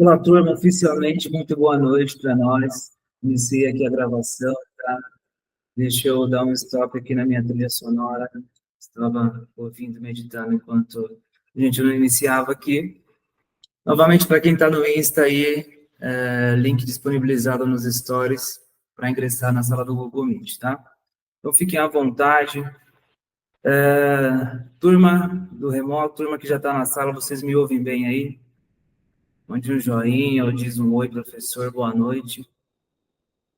Olá, turma, oficialmente, muito boa noite para nós. Iniciei aqui a gravação, tá? Deixa eu dar um stop aqui na minha trilha sonora. Estava ouvindo, meditando enquanto a gente não iniciava aqui. Novamente, para quem está no Insta aí, link disponibilizado nos stories para ingressar na sala do Google Meet, tá? Então, fiquem à vontade. Turma do remoto, turma que já está na sala, vocês me ouvem bem aí? Mande um joinha ou diz um oi, professor, boa noite.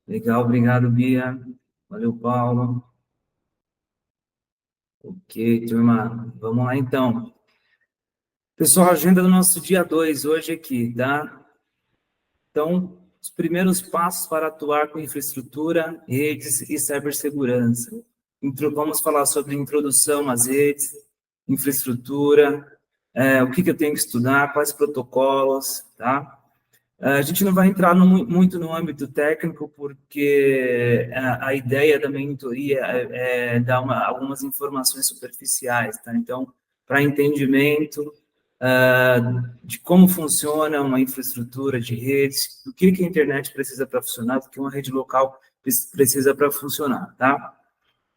Legal, obrigado, Bia. Valeu, Paulo. Ok, turma, vamos lá então. Pessoal, agenda do nosso dia 2 hoje aqui, tá? Então, os primeiros passos para atuar com infraestrutura, redes e cibersegurança. Vamos falar sobre introdução às redes, infraestrutura, o que eu tenho que estudar, quais protocolos, tá? A gente não vai entrar muito no âmbito técnico, porque a ideia da mentoria é dar algumas informações superficiais, tá? Então, para entendimento de como funciona uma infraestrutura de redes, do que a internet precisa para funcionar, do que uma rede local precisa para funcionar, tá?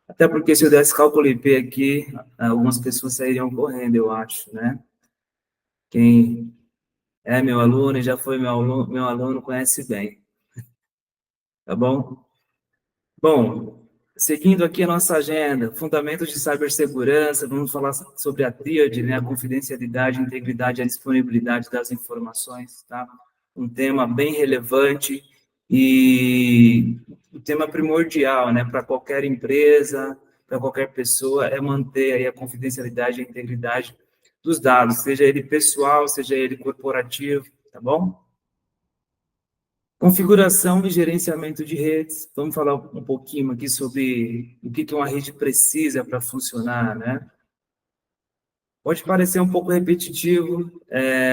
Até porque se eu desse cálculo IP aqui, algumas pessoas sairiam correndo, eu acho, né? Quem é meu aluno e já foi meu aluno conhece bem, tá bom? Bom, seguindo aqui a nossa agenda, fundamentos de cibersegurança, vamos falar sobre a tríade, né, a confidencialidade, a integridade e a disponibilidade das informações, tá? Um tema bem relevante e um tema primordial, né, para qualquer empresa, para qualquer pessoa, é manter aí a confidencialidade e a integridade dos dados, seja ele pessoal, seja ele corporativo, tá bom? Configuração e gerenciamento de redes. Vamos falar um pouquinho aqui sobre o que uma rede precisa para funcionar, né? Pode parecer um pouco repetitivo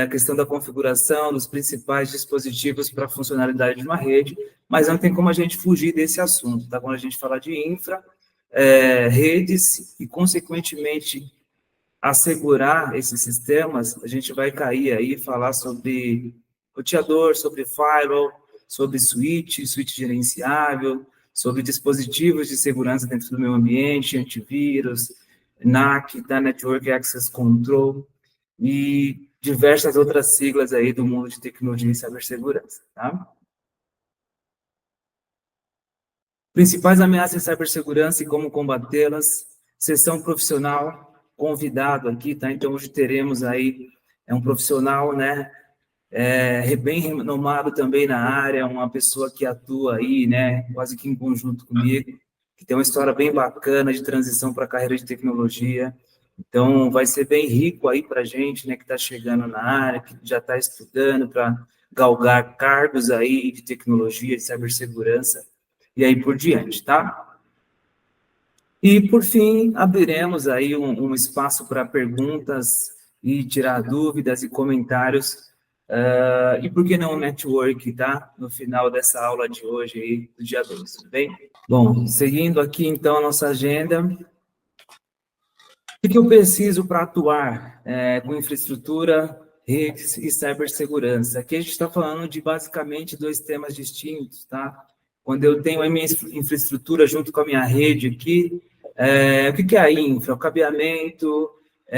a questão da configuração dos principais dispositivos para a funcionalidade de uma rede, mas não tem como a gente fugir desse assunto, tá? Quando a gente fala de infra, redes e, consequentemente, assegurar esses sistemas, a gente vai cair aí e falar sobre roteador, sobre firewall, sobre switch gerenciável, sobre dispositivos de segurança dentro do meu ambiente, antivírus, NAC, da Network Access Control e diversas outras siglas aí do mundo de tecnologia e cibersegurança, tá? Principais ameaças em cibersegurança e como combatê-las, sessão profissional, convidado aqui, tá? Então, hoje teremos aí um profissional, né, bem renomado também na área, uma pessoa que atua aí, né, quase que em conjunto comigo, que tem uma história bem bacana de transição para a carreira de tecnologia. Então, vai ser bem rico aí para a gente, né, que está chegando na área, que já está estudando para galgar cargos aí de tecnologia, de cibersegurança, e aí por diante, tá? E, por fim, abriremos aí um espaço para perguntas e tirar dúvidas e comentários. E por que não o network, tá? No final dessa aula de hoje, aí, do dia 2, tudo bem? Bom, seguindo aqui, então, a nossa agenda. O que eu preciso para atuar com infraestrutura, redes e cibersegurança? Aqui a gente está falando de, basicamente, dois temas distintos, tá? Quando eu tenho a minha infraestrutura junto com a minha rede aqui, o que é a infra? O cabeamento,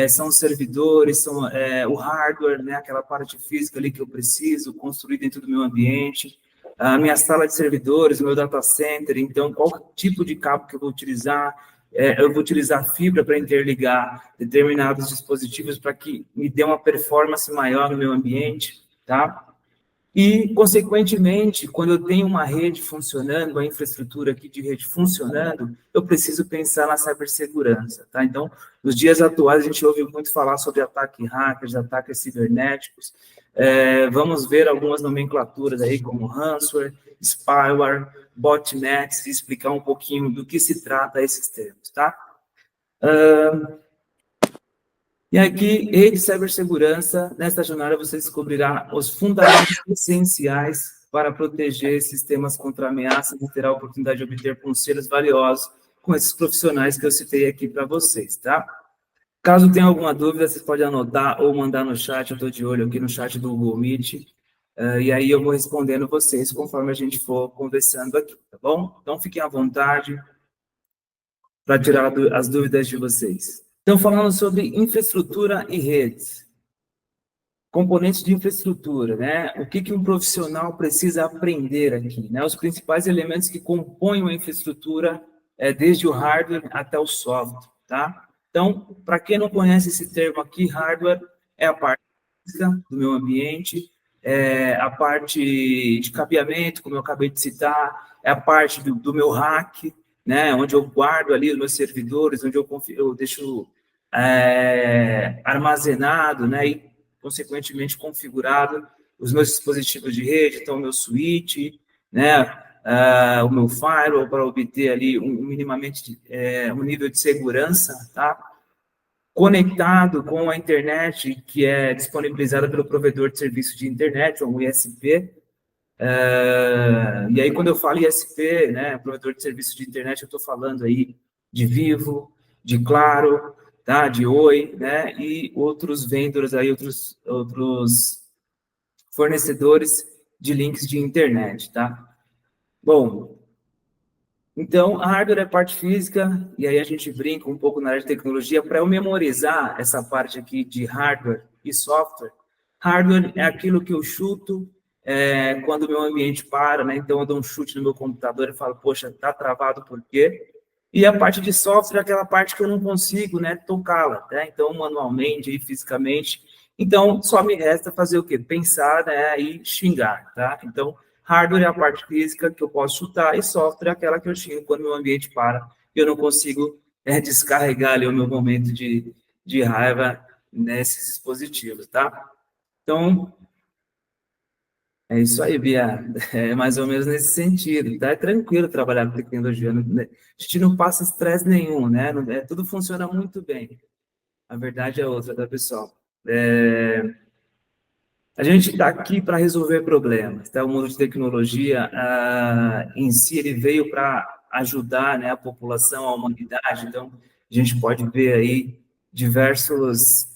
são os servidores, são o hardware, né? Aquela parte física ali que eu preciso construir dentro do meu ambiente, a minha sala de servidores, o meu data center, então, qual tipo de cabo que eu vou utilizar? Eu vou utilizar fibra para interligar determinados dispositivos para que me dê uma performance maior no meu ambiente, tá? E, consequentemente, quando eu tenho uma rede funcionando, uma infraestrutura aqui de rede funcionando, eu preciso pensar na cibersegurança, tá? Então, nos dias atuais, a gente ouve muito falar sobre ataques hackers, ataques cibernéticos. Vamos ver algumas nomenclaturas aí, como ransomware, spyware, botnets, e explicar um pouquinho do que se trata esses termos, tá? E aqui, rede de cibersegurança, nesta jornada você descobrirá os fundamentos essenciais para proteger sistemas contra ameaças e terá a oportunidade de obter conselhos valiosos com esses profissionais que eu citei aqui para vocês, tá? Caso tenha alguma dúvida, vocês podem anotar ou mandar no chat, eu estou de olho aqui no chat do Google Meet, e aí eu vou respondendo vocês conforme a gente for conversando aqui, tá bom? Então, fiquem à vontade para tirar as dúvidas de vocês. Então, falando sobre infraestrutura e redes. Componentes de infraestrutura, né? O que um profissional precisa aprender aqui, né? Os principais elementos que compõem uma infraestrutura, desde o hardware até o software, tá? Então, para quem não conhece esse termo aqui, hardware é a parte física do meu ambiente, é a parte de cabeamento, como eu acabei de citar, é a parte do meu rack, né? Onde eu guardo ali os meus servidores, onde eu deixo armazenado, né? E consequentemente configurado os meus dispositivos de rede, então o meu switch, né, o meu firewall para obter ali minimamente um nível de segurança, tá? Conectado com a internet que é disponibilizada pelo provedor de serviço de internet, ou ISP. E aí, quando eu falo ISP, né, provedor de serviço de internet, eu estou falando aí de Vivo, de Claro, tá, de Oi, né, e outros vendors aí, outros fornecedores de links de internet, tá? Bom, então, a hardware é parte física, e aí a gente brinca um pouco na área de tecnologia. Para eu memorizar essa parte aqui de hardware e software, hardware é aquilo que eu chuto quando o meu ambiente para, né? Então, eu dou um chute no meu computador e falo, poxa, está travado por quê? E a parte de software é aquela parte que eu não consigo, né, tocá-la, né? Então, manualmente e fisicamente. Então, só me resta fazer o quê? Pensar, né, e xingar, tá? Então, hardware é a parte física que eu posso chutar e software é aquela que eu xingo quando o meu ambiente para e eu não consigo descarregar ali o meu momento de raiva nesses dispositivos, tá? Então, é isso aí, Bia. É mais ou menos nesse sentido, tá? É tranquilo trabalhar com tecnologia. A gente não passa estresse nenhum, né? Tudo funciona muito bem. A verdade é outra, tá, pessoal? A gente está aqui para resolver problemas, tá? O mundo de tecnologia, em si, ele veio para ajudar, né, a população, a humanidade. Então, a gente pode ver aí diversos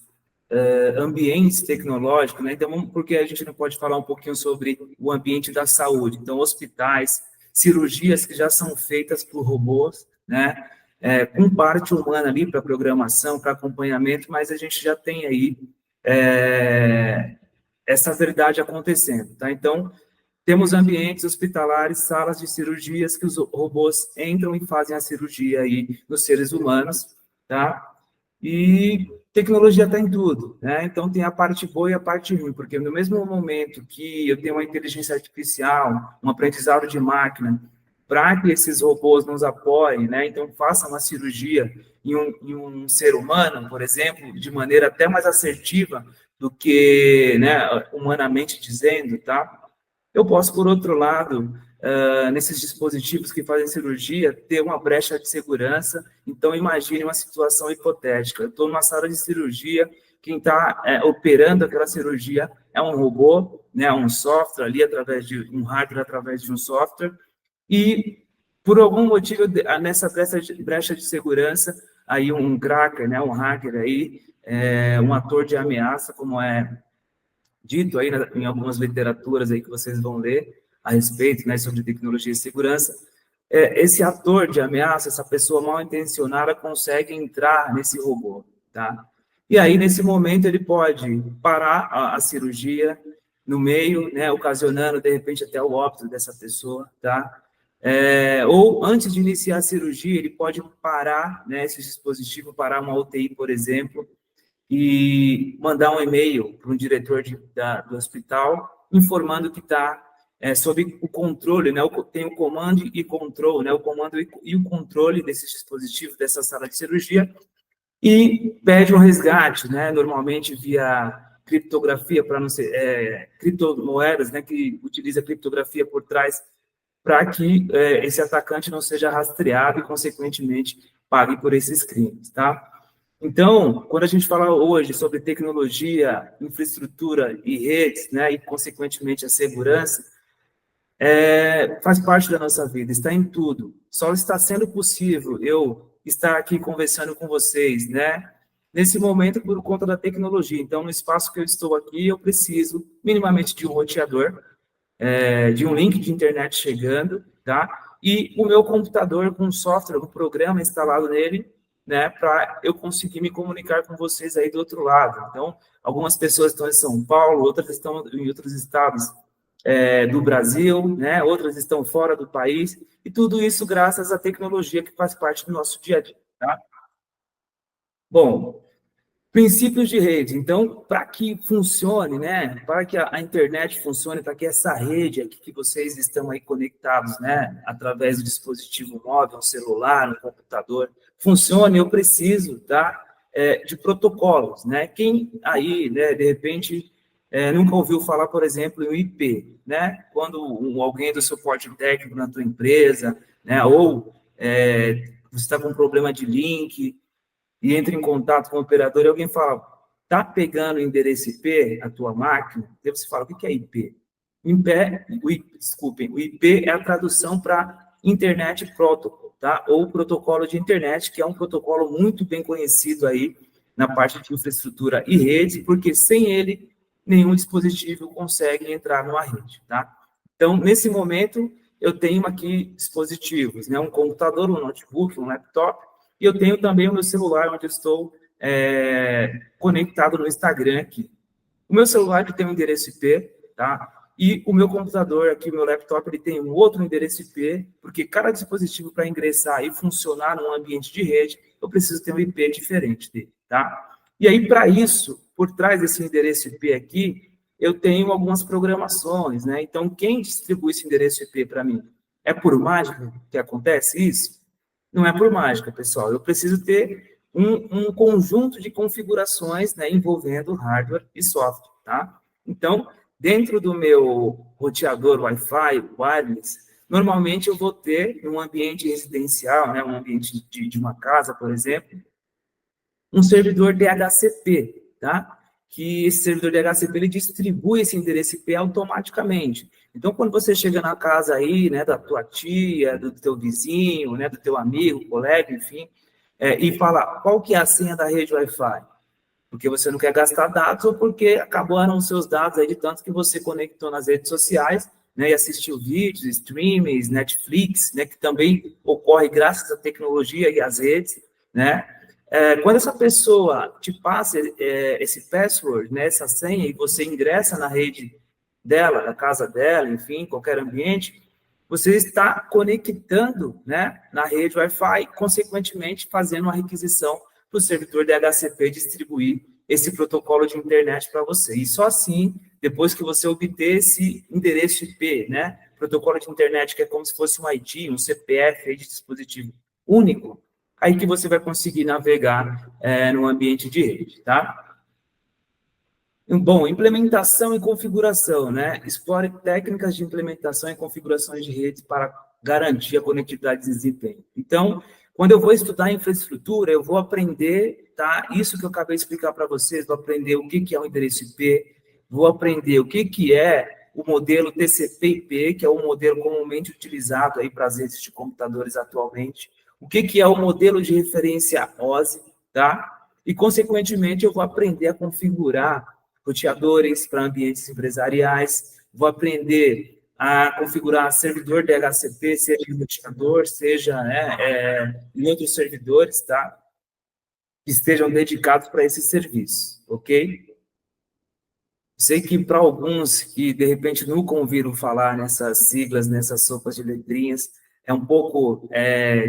ambientes tecnológicos, né? Então, porque a gente não pode falar um pouquinho sobre o ambiente da saúde? Então, hospitais, cirurgias que já são feitas por robôs, né? Com parte humana ali para programação, para acompanhamento, mas a gente já tem aí essa verdade acontecendo, tá? Então, temos ambientes hospitalares, salas de cirurgias que os robôs entram e fazem a cirurgia aí nos seres humanos, tá? E tecnologia está em tudo, né? Então tem a parte boa e a parte ruim, porque no mesmo momento que eu tenho uma inteligência artificial, um aprendizado de máquina, para que esses robôs nos apoiem, né? Então façam uma cirurgia em um ser humano, por exemplo, de maneira até mais assertiva do que, né, humanamente dizendo, tá? Eu posso, por outro lado, nesses dispositivos que fazem cirurgia, ter uma brecha de segurança. Então, imagine uma situação hipotética. Eu estou numa sala de cirurgia, quem está operando aquela cirurgia é um robô, né, um software ali, através de um hardware, através de um software, e, por algum motivo, nessa brecha de segurança, aí um cracker, né, um hacker aí, um ator de ameaça, como é dito aí em algumas literaturas aí que vocês vão ler a respeito, né, sobre tecnologia e segurança, esse ator de ameaça, essa pessoa mal intencionada consegue entrar nesse robô, tá? E aí, nesse momento, ele pode parar a cirurgia no meio, né, ocasionando, de repente, até o óbito dessa pessoa, tá? Ou, antes de iniciar a cirurgia, ele pode parar, né, esse dispositivo, parar uma UTI, por exemplo, e mandar um e-mail para um diretor do hospital informando que está sob o controle, né? Tem o comando e controle, né? O comando e o controle desses dispositivos, dessa sala de cirurgia, e pede um resgate, né? Normalmente via criptografia, para não ser criptomoedas, né? Que utiliza criptografia por trás, para que esse atacante não seja rastreado e, consequentemente, pague por esses crimes, tá? Então, quando a gente fala hoje sobre tecnologia, infraestrutura e redes, né, e, consequentemente, a segurança, faz parte da nossa vida, está em tudo. Só está sendo possível eu estar aqui conversando com vocês, né, nesse momento por conta da tecnologia. Então, no espaço que eu estou aqui, eu preciso minimamente de um roteador, de um link de internet chegando, tá? E o meu computador com software, um programa instalado nele, né, para eu conseguir me comunicar com vocês aí do outro lado. Então, algumas pessoas estão em São Paulo, outras estão em outros estados do Brasil, né, outras estão fora do país, e tudo isso graças à tecnologia que faz parte do nosso dia a dia, tá? Bom, princípios de rede. Então, para que funcione, né? Para que a internet funcione, para que essa rede aqui que vocês estão aí conectados, né? Através do dispositivo móvel, um celular, um computador, funcione, eu preciso, tá? De protocolos, né? Quem aí, né? De repente, nunca ouviu falar, por exemplo, em IP, né? Quando alguém do suporte técnico na tua empresa, né? Ou você está com um problema de link e entra em contato com o operador e alguém fala, tá pegando o endereço IP, a tua máquina? Aí você fala, o que é IP? Desculpem, o IP é a tradução para Internet Protocol, tá? Ou protocolo de internet, que é um protocolo muito bem conhecido aí na parte de infraestrutura e rede, porque sem ele, nenhum dispositivo consegue entrar numa rede, tá? Então, nesse momento, eu tenho aqui dispositivos, né? Um computador, um notebook, um laptop, e eu tenho também o meu celular, onde eu estou conectado no Instagram aqui. O meu celular ele tem um endereço IP, tá? E o meu computador aqui, o meu laptop, ele tem um outro endereço IP, porque cada dispositivo para ingressar e funcionar num ambiente de rede, eu preciso ter um IP diferente dele, tá? E aí, para isso, por trás desse endereço IP aqui, eu tenho algumas programações, né? Então, quem distribui esse endereço IP para mim? É por mágica que acontece isso? Não é por mágica, pessoal. Eu preciso ter um conjunto de configurações, né, envolvendo hardware e software, tá? Então, dentro do meu roteador Wi-Fi, wireless, normalmente eu vou ter, num ambiente residencial, né, um ambiente de uma casa, por exemplo, um servidor DHCP, tá? Que esse servidor DHCP ele distribui esse endereço IP automaticamente. Então, quando você chega na casa aí, né, da tua tia, do teu vizinho, né, do teu amigo, colega, enfim, e fala qual que é a senha da rede Wi-Fi, porque você não quer gastar dados ou porque acabaram os seus dados aí de tanto que você conectou nas redes sociais, né, e assistiu vídeos, streamings, Netflix, né, que também ocorre graças à tecnologia e às redes, né? Quando essa pessoa te passa esse password, né, essa senha, e você ingressa na rede dela, da casa dela, enfim, qualquer ambiente, você está conectando, né, na rede Wi-Fi, consequentemente fazendo uma requisição para o servidor DHCP distribuir esse protocolo de internet para você. E só assim, depois que você obter esse endereço IP, né, protocolo de internet que é como se fosse um ID, um CPF aí de dispositivo único, aí que você vai conseguir navegar no ambiente de rede, tá? Bom, implementação e configuração, né? Explore técnicas de implementação e configurações de redes para garantir a conectividade e desempenho. Então, quando eu vou estudar infraestrutura, eu vou aprender, tá? Isso que eu acabei de explicar para vocês, vou aprender o que é o endereço IP, vou aprender o que é o modelo TCP/IP, que é o modelo comumente utilizado aí para as redes de computadores atualmente, o que é o modelo de referência OSI, tá? E, consequentemente, eu vou aprender a configurar roteadores para ambientes empresariais, vou aprender a configurar servidor DHCP, seja em roteador, seja em outros servidores, tá? Que estejam dedicados para esse serviço, ok? Sei que para alguns que, de repente, nunca ouviram falar nessas siglas, nessas sopas de letrinhas, é um pouco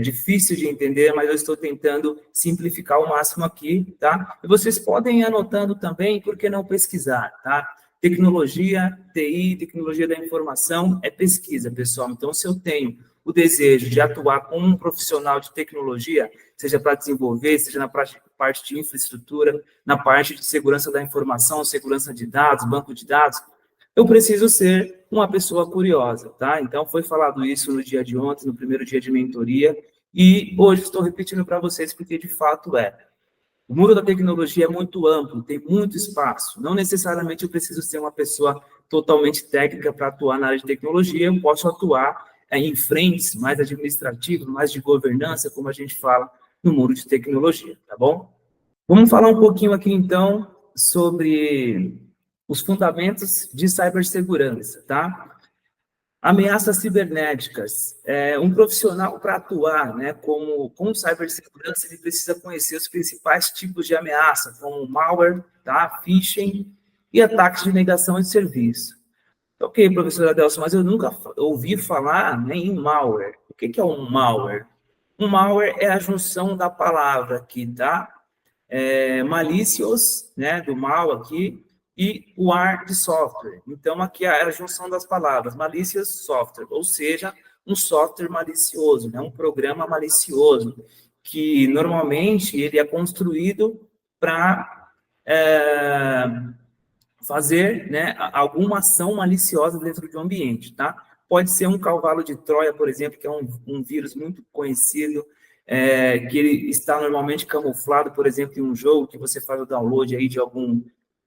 difícil de entender, mas eu estou tentando simplificar ao máximo aqui, tá? E vocês podem ir anotando também, por que não pesquisar, tá? Tecnologia, TI, tecnologia da informação, é pesquisa, pessoal. Então, se eu tenho o desejo de atuar como um profissional de tecnologia, seja para desenvolver, seja na parte de infraestrutura, na parte de segurança da informação, segurança de dados, banco de dados, eu preciso ser uma pessoa curiosa, tá? Então, foi falado isso no dia de ontem, no primeiro dia de mentoria, e hoje estou repetindo para vocês, porque de fato é. O mundo da tecnologia é muito amplo, tem muito espaço. Não necessariamente eu preciso ser uma pessoa totalmente técnica para atuar na área de tecnologia, eu posso atuar em frentes mais administrativas, mais de governança, como a gente fala no mundo de tecnologia, tá bom? Vamos falar um pouquinho aqui, então, sobre os fundamentos de cibersegurança, tá? Ameaças cibernéticas. Um profissional, para atuar, né, com cibersegurança, ele precisa conhecer os principais tipos de ameaça, como malware, tá, phishing e ataques de negação de serviço. Ok, professor Adelson, mas eu nunca ouvi falar, né, em malware. O que é um malware? Um malware é a junção da palavra aqui, tá? Malicious, né, do mal aqui, e o ar de software. Então, aqui é a junção das palavras, malicious software, ou seja, um software malicioso, né, um programa malicioso, que normalmente ele é construído para fazer, né, alguma ação maliciosa dentro de um ambiente, tá? Pode ser um cavalo de Troia, por exemplo, que é um vírus muito conhecido, que ele está normalmente camuflado, por exemplo, em um jogo que você faz o download aí de algum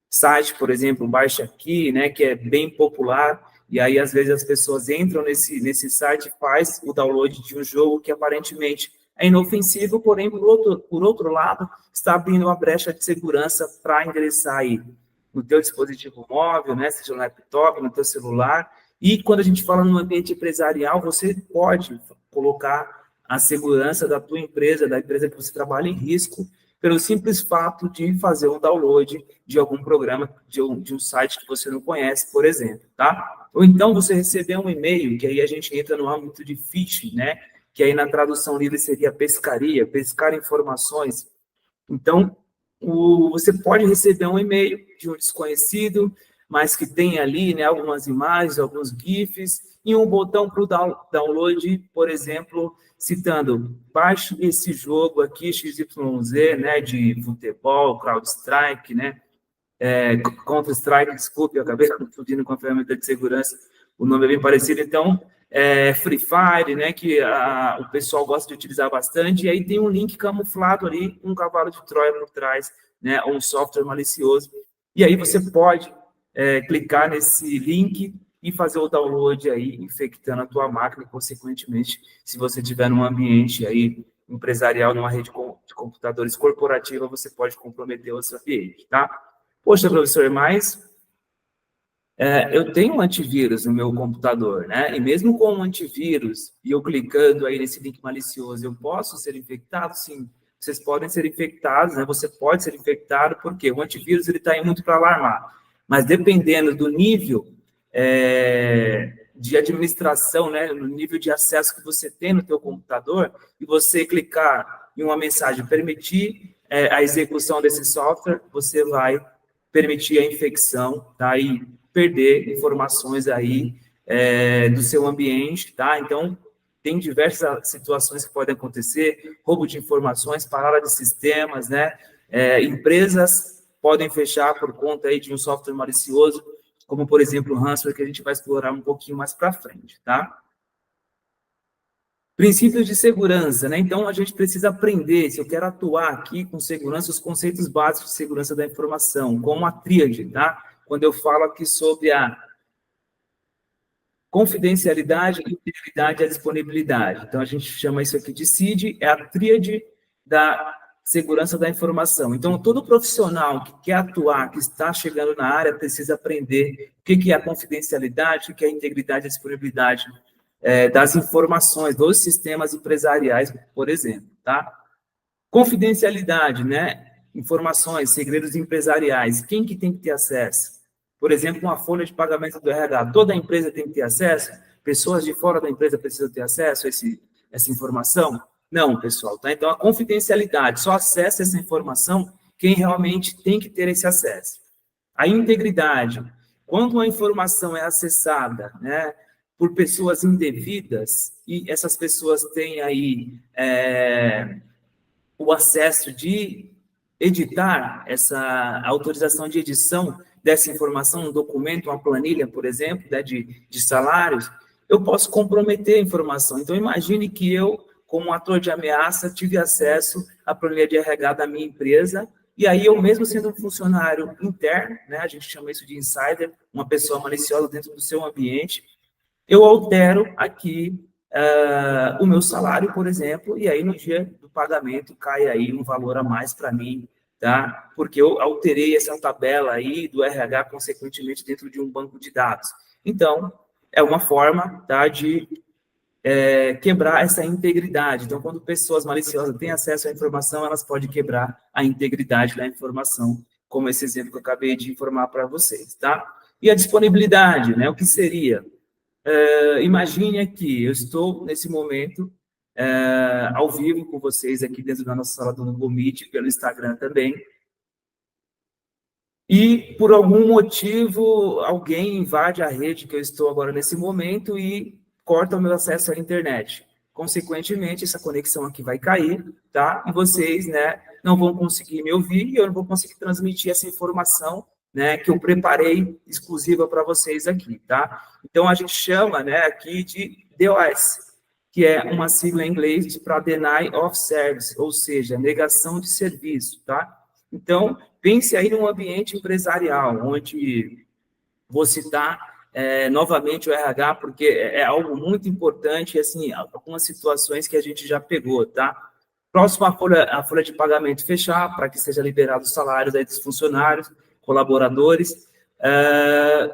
site, por exemplo, Baixa Aqui, né, que é bem popular, e aí às vezes as pessoas entram nesse site e faz o download de um jogo que aparentemente é inofensivo, porém, por outro lado, está abrindo uma brecha de segurança para endereçar aí no teu dispositivo móvel, né, seja no laptop, no teu celular. E quando a gente fala no ambiente empresarial, você pode colocar a segurança da tua empresa, da empresa que você trabalha, em risco, pelo simples fato de fazer um download de algum programa, de um site que você não conhece, por exemplo, tá? Ou então você receber um e-mail, que aí a gente entra no âmbito de phishing, né? Que aí na tradução livre seria pescaria, pescar informações. Então, você pode receber um e-mail de um desconhecido, mas que tem ali, né, algumas imagens, alguns GIFs, e um botão para o download, por exemplo, citando, baixe esse jogo aqui, XYZ, né, de futebol, CrowdStrike, né, Counter-Strike, desculpe, eu acabei confundindo com a ferramenta de segurança, o nome é bem parecido, então, Free Fire, né, que o pessoal gosta de utilizar bastante, e aí tem um link camuflado ali, um cavalo de Troia por trás, né, um software malicioso, e aí você pode clicar nesse link e fazer o download aí, infectando a tua máquina, e, consequentemente, se você estiver num ambiente aí empresarial, numa rede de computadores corporativa, você pode comprometer o seu ambiente, tá? Poxa, professor, mas eu tenho um antivírus no meu computador, né? E mesmo com um antivírus, e eu clicando aí nesse link malicioso, eu posso ser infectado? Sim, vocês podem ser infectados, né? Você pode ser infectado, porque o antivírus ele está aí muito para alarmar. Mas dependendo do nível de administração, né? No nível de acesso que você tem no teu computador, e você clicar em uma mensagem permitir a execução desse software, você vai permitir a infecção, tá? E perder informações aí do seu ambiente, tá? Então, tem diversas situações que podem acontecer, roubo de informações, parada de sistemas, né? Empresas podem fechar por conta aí de um software malicioso, como, por exemplo, o ransomware, que a gente vai explorar um pouquinho mais para frente, tá? Princípios de segurança, né? Então, a gente precisa aprender, se eu quero atuar aqui com segurança, os conceitos básicos de segurança da informação, como a tríade, tá? Quando eu falo aqui sobre a confidencialidade, integridade e a disponibilidade. Então, a gente chama isso aqui de CID, é a tríade da segurança da informação. Então, todo profissional que quer atuar, que está chegando na área, precisa aprender o que é a confidencialidade, o que é a integridade e a disponibilidade das informações dos sistemas empresariais, por exemplo, tá? Confidencialidade, né? Informações, segredos empresariais, quem que tem que ter acesso? Por exemplo, uma folha de pagamento do RH, toda a empresa tem que ter acesso? Pessoas de fora da empresa precisam ter acesso a essa informação? Não, pessoal, tá? Então, a confidencialidade, só acessa essa informação quem realmente tem que ter esse acesso. A integridade, quando uma informação é acessada, né, por pessoas indevidas, e essas pessoas têm aí o acesso de editar essa autorização de edição dessa informação, um documento, uma planilha, por exemplo, né, de salários, eu posso comprometer a informação. Então, imagine que eu, como ator de ameaça, tive acesso à planilha de RH da minha empresa, e aí eu mesmo sendo um funcionário interno, né, a gente chama isso de insider, uma pessoa maliciosa dentro do seu ambiente, eu altero aqui o meu salário, por exemplo, e aí no dia do pagamento cai aí um valor a mais para mim tá? Porque eu alterei essa tabela aí do RH, consequentemente, dentro de um banco de dados. Então, é uma forma, tá, de quebrar essa integridade. Então, quando pessoas maliciosas têm acesso à informação, elas podem quebrar a integridade da informação, como esse exemplo que eu acabei de informar para vocês, tá? E a disponibilidade, né? O que seria? Imagine aqui, eu estou, nesse momento, ao vivo com vocês aqui dentro da nossa sala do Google Meet, pelo Instagram também, e, por algum motivo, alguém invade a rede que eu estou agora nesse momento e corta o meu acesso à internet. Consequentemente, essa conexão aqui vai cair, tá? E vocês, né, não vão conseguir me ouvir e eu não vou conseguir transmitir essa informação, né, que eu preparei exclusiva para vocês aqui, tá? Então, a gente chama, né, aqui de DOS, que é uma sigla em inglês para Deny of Service, ou seja, negação de serviço, tá? Então, pense aí num ambiente empresarial, onde vou citar novamente o RH, porque é algo muito importante, assim, algumas situações que a gente já pegou, tá? Próximo a folha de pagamento fechar, para que seja liberado o salário dos funcionários, colaboradores,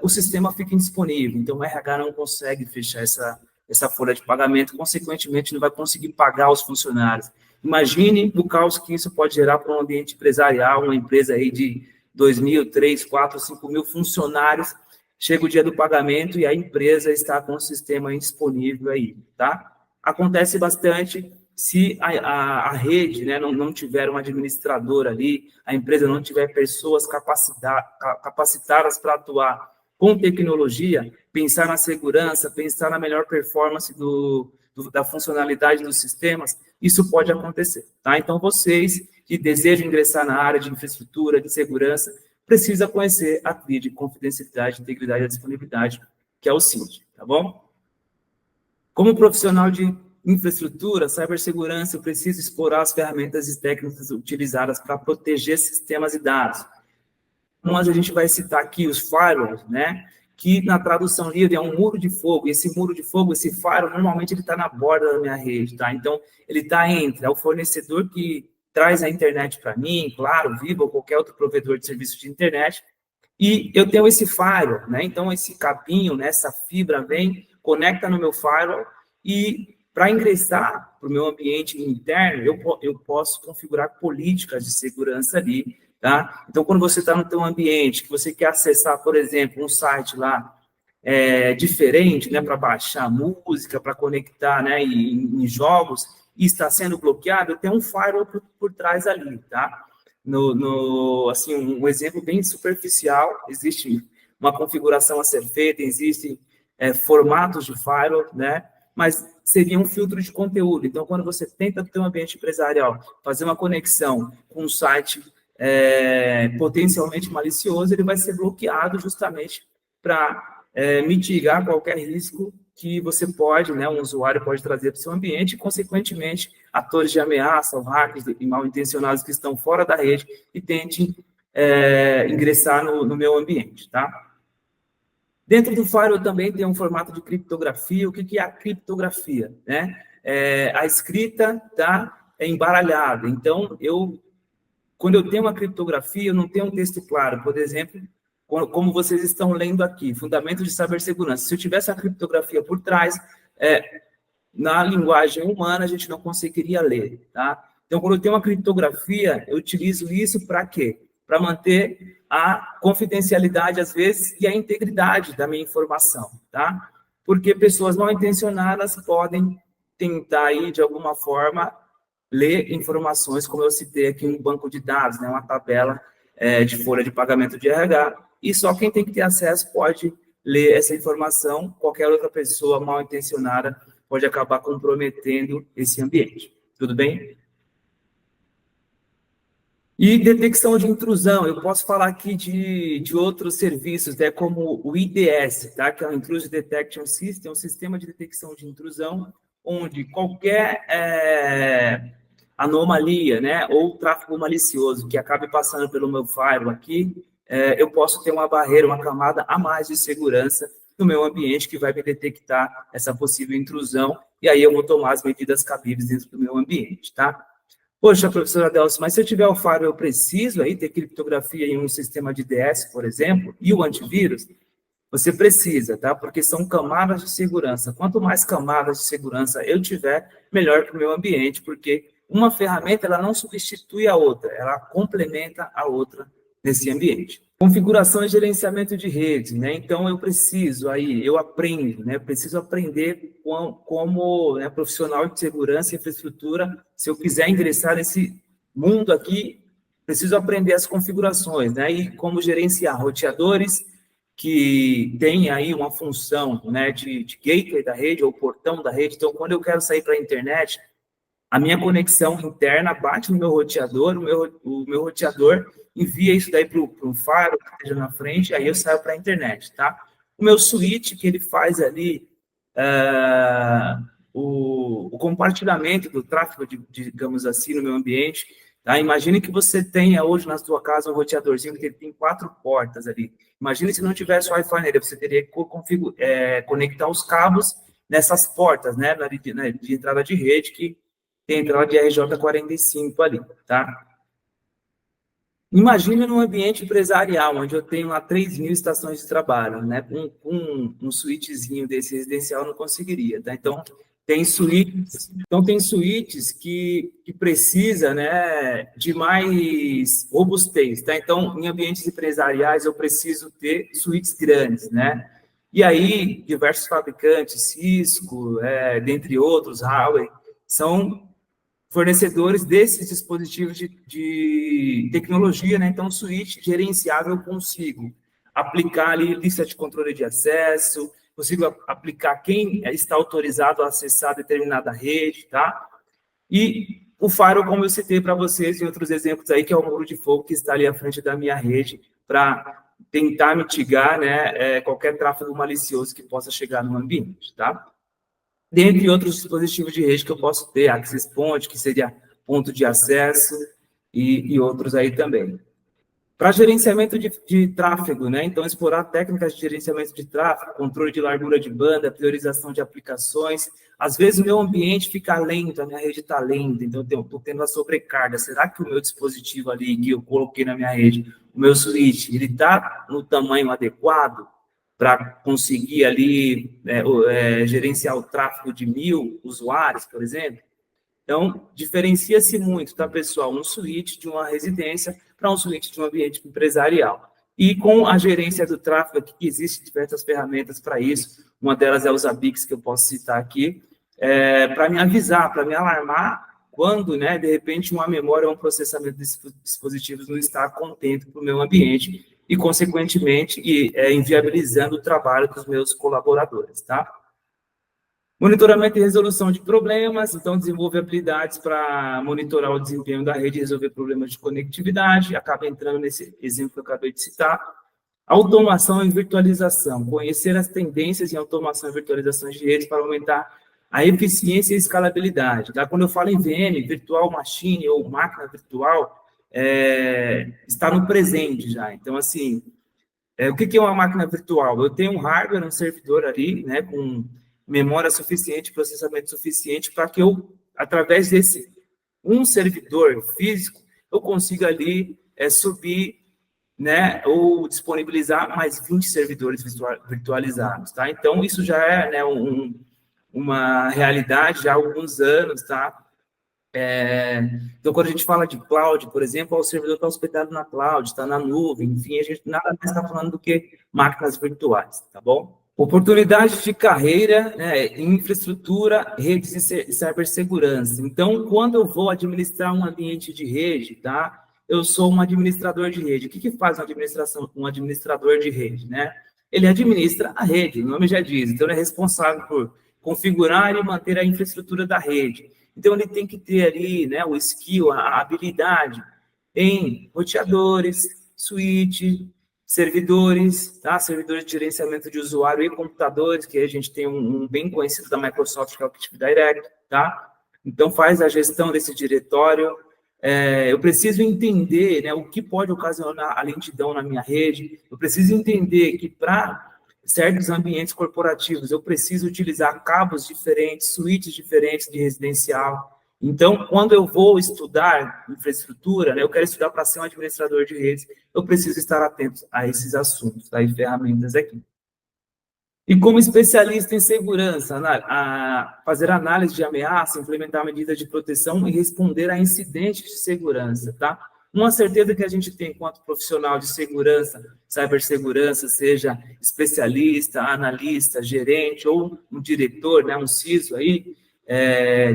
o sistema fica indisponível, então o RH não consegue fechar essa folha de pagamento, consequentemente não vai conseguir pagar os funcionários. Imagine o caos que isso pode gerar para um ambiente empresarial, uma empresa aí de 2.000, 3, 4, 5 mil funcionários, chega o dia do pagamento e a empresa está com o sistema indisponível aí, tá? Acontece bastante se a rede, né, não tiver um administrador ali, a empresa não tiver pessoas capacitadas para atuar com tecnologia, pensar na segurança, pensar na melhor performance da funcionalidade dos sistemas, isso pode acontecer, tá? Então, vocês que desejam ingressar na área de infraestrutura, de segurança, precisa conhecer a TRI de confidencialidade, integridade e disponibilidade, que é o CID, tá bom? Como profissional de infraestrutura, cibersegurança, eu preciso explorar as ferramentas e técnicas utilizadas para proteger sistemas e dados. Mas a gente vai citar aqui os firewalls, né? Que na tradução livre é um muro de fogo. E esse muro de fogo, esse firewall, normalmente ele está na borda da minha rede, tá? Então, ele está entre o fornecedor que traz a internet para mim, claro, Vivo ou qualquer outro provedor de serviço de internet, e eu tenho esse firewall, né? Então, esse capinho, né, essa fibra vem, conecta no meu firewall e para ingressar para o meu ambiente interno, eu posso configurar políticas de segurança ali, tá? Então, quando você está no teu ambiente, que você quer acessar, por exemplo, um site lá diferente, né, para baixar música, para conectar, né, em jogos, e está sendo bloqueado, eu tenho um firewall por trás ali, tá? Assim, um exemplo bem superficial, existe uma configuração a ser feita, existem formatos de firewall, né? Mas seria um filtro de conteúdo. Então, quando você tenta ter um ambiente empresarial, fazer uma conexão com um site potencialmente malicioso, ele vai ser bloqueado justamente para mitigar qualquer risco que você pode, né, um usuário pode trazer para o seu ambiente e, consequentemente, atores de ameaça, ou hackers e mal intencionados que estão fora da rede e tentem ingressar no meu ambiente, tá? Dentro do firewall também tem um formato de criptografia. O que é a criptografia, né? A escrita está embaralhada. Então, quando eu tenho uma criptografia, eu não tenho um texto claro. Por exemplo, como vocês estão lendo aqui, Fundamentos de Cibersegurança. Se eu tivesse a criptografia por trás, na linguagem humana, a gente não conseguiria ler, tá? Então, quando eu tenho uma criptografia, eu utilizo isso para quê? Para manter a confidencialidade, às vezes, e a integridade da minha informação, tá? Porque pessoas mal intencionadas podem tentar, aí, de alguma forma, ler informações, como eu citei aqui, um banco de dados, né? Uma tabela de folha de pagamento de RH, e só quem tem que ter acesso pode ler essa informação, qualquer outra pessoa mal intencionada pode acabar comprometendo esse ambiente. Tudo bem? E detecção de intrusão, eu posso falar aqui de outros serviços, né, como o IDS, tá, que é o Intrusion Detection System, um sistema de detecção de intrusão, onde qualquer anomalia, né, ou tráfego malicioso que acabe passando pelo meu firewall aqui, eu posso ter uma barreira, uma camada a mais de segurança no meu ambiente que vai me detectar essa possível intrusão, e aí eu vou tomar as medidas cabíveis dentro do meu ambiente, tá? Poxa, professora Delcio, mas se eu tiver o firewall, eu preciso aí ter criptografia em um sistema de DS, por exemplo, e o antivírus? Você precisa, tá? Porque são camadas de segurança. Quanto mais camadas de segurança eu tiver, melhor para o meu ambiente, porque uma ferramenta ela não substitui a outra, ela complementa a outra nesse ambiente. Configuração e gerenciamento de redes, né? Então eu preciso aí, eu aprendo, né? Preciso aprender como né, profissional de segurança e infraestrutura. Se eu quiser ingressar nesse mundo aqui, preciso aprender as configurações, né? E como gerenciar roteadores que tem aí uma função, né, de gateway da rede ou portão da rede. Então, quando eu quero sair para a internet, a minha conexão interna bate no meu roteador, o meu roteador envia isso daí para um firewall que esteja na frente, aí eu saio para a internet, tá? O meu switch, que ele faz ali o compartilhamento do tráfego, digamos assim, no meu ambiente, tá? Imagine que você tenha hoje na sua casa um roteadorzinho que tem 4 portas ali. Imagine se não tivesse Wi-Fi nele, você teria que conectar os cabos nessas portas, né, de entrada de rede, que tem a entrada de RJ45 ali, tá? Imagine num ambiente empresarial, onde eu tenho lá 3.000 estações de trabalho, né? Um suítezinho desse residencial eu não conseguiria, tá? Então, tem suítes que precisa, né, de mais robustez, tá? Então, em ambientes empresariais, eu preciso ter suítes grandes, né? E aí, diversos fabricantes, Cisco, dentre outros, Huawei, são fornecedores desses dispositivos de tecnologia, né? Então, o switch gerenciável eu consigo aplicar ali lista de controle de acesso, consigo aplicar quem está autorizado a acessar determinada rede, tá? E o firewall, como eu citei para vocês em outros exemplos aí, que é o muro de fogo que está ali à frente da minha rede para tentar mitigar, né, qualquer tráfego malicioso que possa chegar no ambiente, tá? Dentre outros dispositivos de rede que eu posso ter, access point, que seria ponto de acesso, e outros aí também. Para gerenciamento de tráfego, né? Então, explorar técnicas de gerenciamento de tráfego, controle de largura de banda, priorização de aplicações. Às vezes, o meu ambiente fica lento, a minha rede está lenta, então eu estou tendo a sobrecarga. Será que o meu dispositivo ali que eu coloquei na minha rede, o meu switch, ele está no tamanho adequado para conseguir ali gerenciar o tráfego de 1.000 usuários, por exemplo? Então, diferencia-se muito, tá, pessoal? Um switch de uma residência para um switch de um ambiente empresarial. E com a gerência do tráfego, aqui existem diversas ferramentas para isso. Uma delas é o Zabbix, que eu posso citar aqui, para me avisar, para me alarmar quando, né, de repente, uma memória ou um processamento desses dispositivos não está contente para o meu ambiente e, consequentemente, inviabilizando o trabalho dos meus colaboradores, tá? Monitoramento e resolução de problemas, então desenvolve habilidades para monitorar o desempenho da rede e resolver problemas de conectividade, acaba entrando nesse exemplo que eu acabei de citar. Automação e virtualização, conhecer as tendências em automação e virtualização de redes para aumentar a eficiência e escalabilidade. Tá? Quando eu falo em VM, virtual machine ou máquina virtual, está no presente já. Então, assim, o que é uma máquina virtual? Eu tenho um hardware, um servidor ali, né, com memória suficiente, processamento suficiente para que eu, através desse um servidor físico, eu consiga ali subir, né, ou disponibilizar mais 20 servidores virtualizados, tá? Então, isso já é, né, uma realidade já há alguns anos, tá? Então, quando a gente fala de cloud, por exemplo, o servidor está hospedado na cloud, está na nuvem, enfim, a gente nada mais está falando do que máquinas virtuais, tá bom? Oportunidades de carreira, né, em infraestrutura, redes e cibersegurança. Então, quando eu vou administrar um ambiente de rede, tá? Eu sou um administrador de rede. O que faz um administrador de rede, né? Ele administra a rede, o nome já diz. Então, ele é responsável por configurar e manter a infraestrutura da rede. Então, ele tem que ter ali, né, o skill, a habilidade em roteadores, switch, servidores, tá? Servidores de gerenciamento de usuário e computadores, que a gente tem um bem conhecido da Microsoft, que é o Active Directory, tá? Então, faz a gestão desse diretório. Eu preciso entender, né, o que pode ocasionar a lentidão na minha rede. Eu preciso entender que para certos ambientes corporativos eu preciso utilizar cabos diferentes, switches diferentes de residencial. Então, quando eu vou estudar infraestrutura, né, eu quero estudar para ser um administrador de redes, eu preciso estar atento a esses assuntos, tá? E ferramentas aqui. E como especialista em segurança, fazer análise de ameaça, implementar medidas de proteção e responder a incidentes de segurança, tá? Uma certeza que a gente tem enquanto profissional de segurança, cibersegurança, seja especialista, analista, gerente ou um diretor, né, um CISO aí,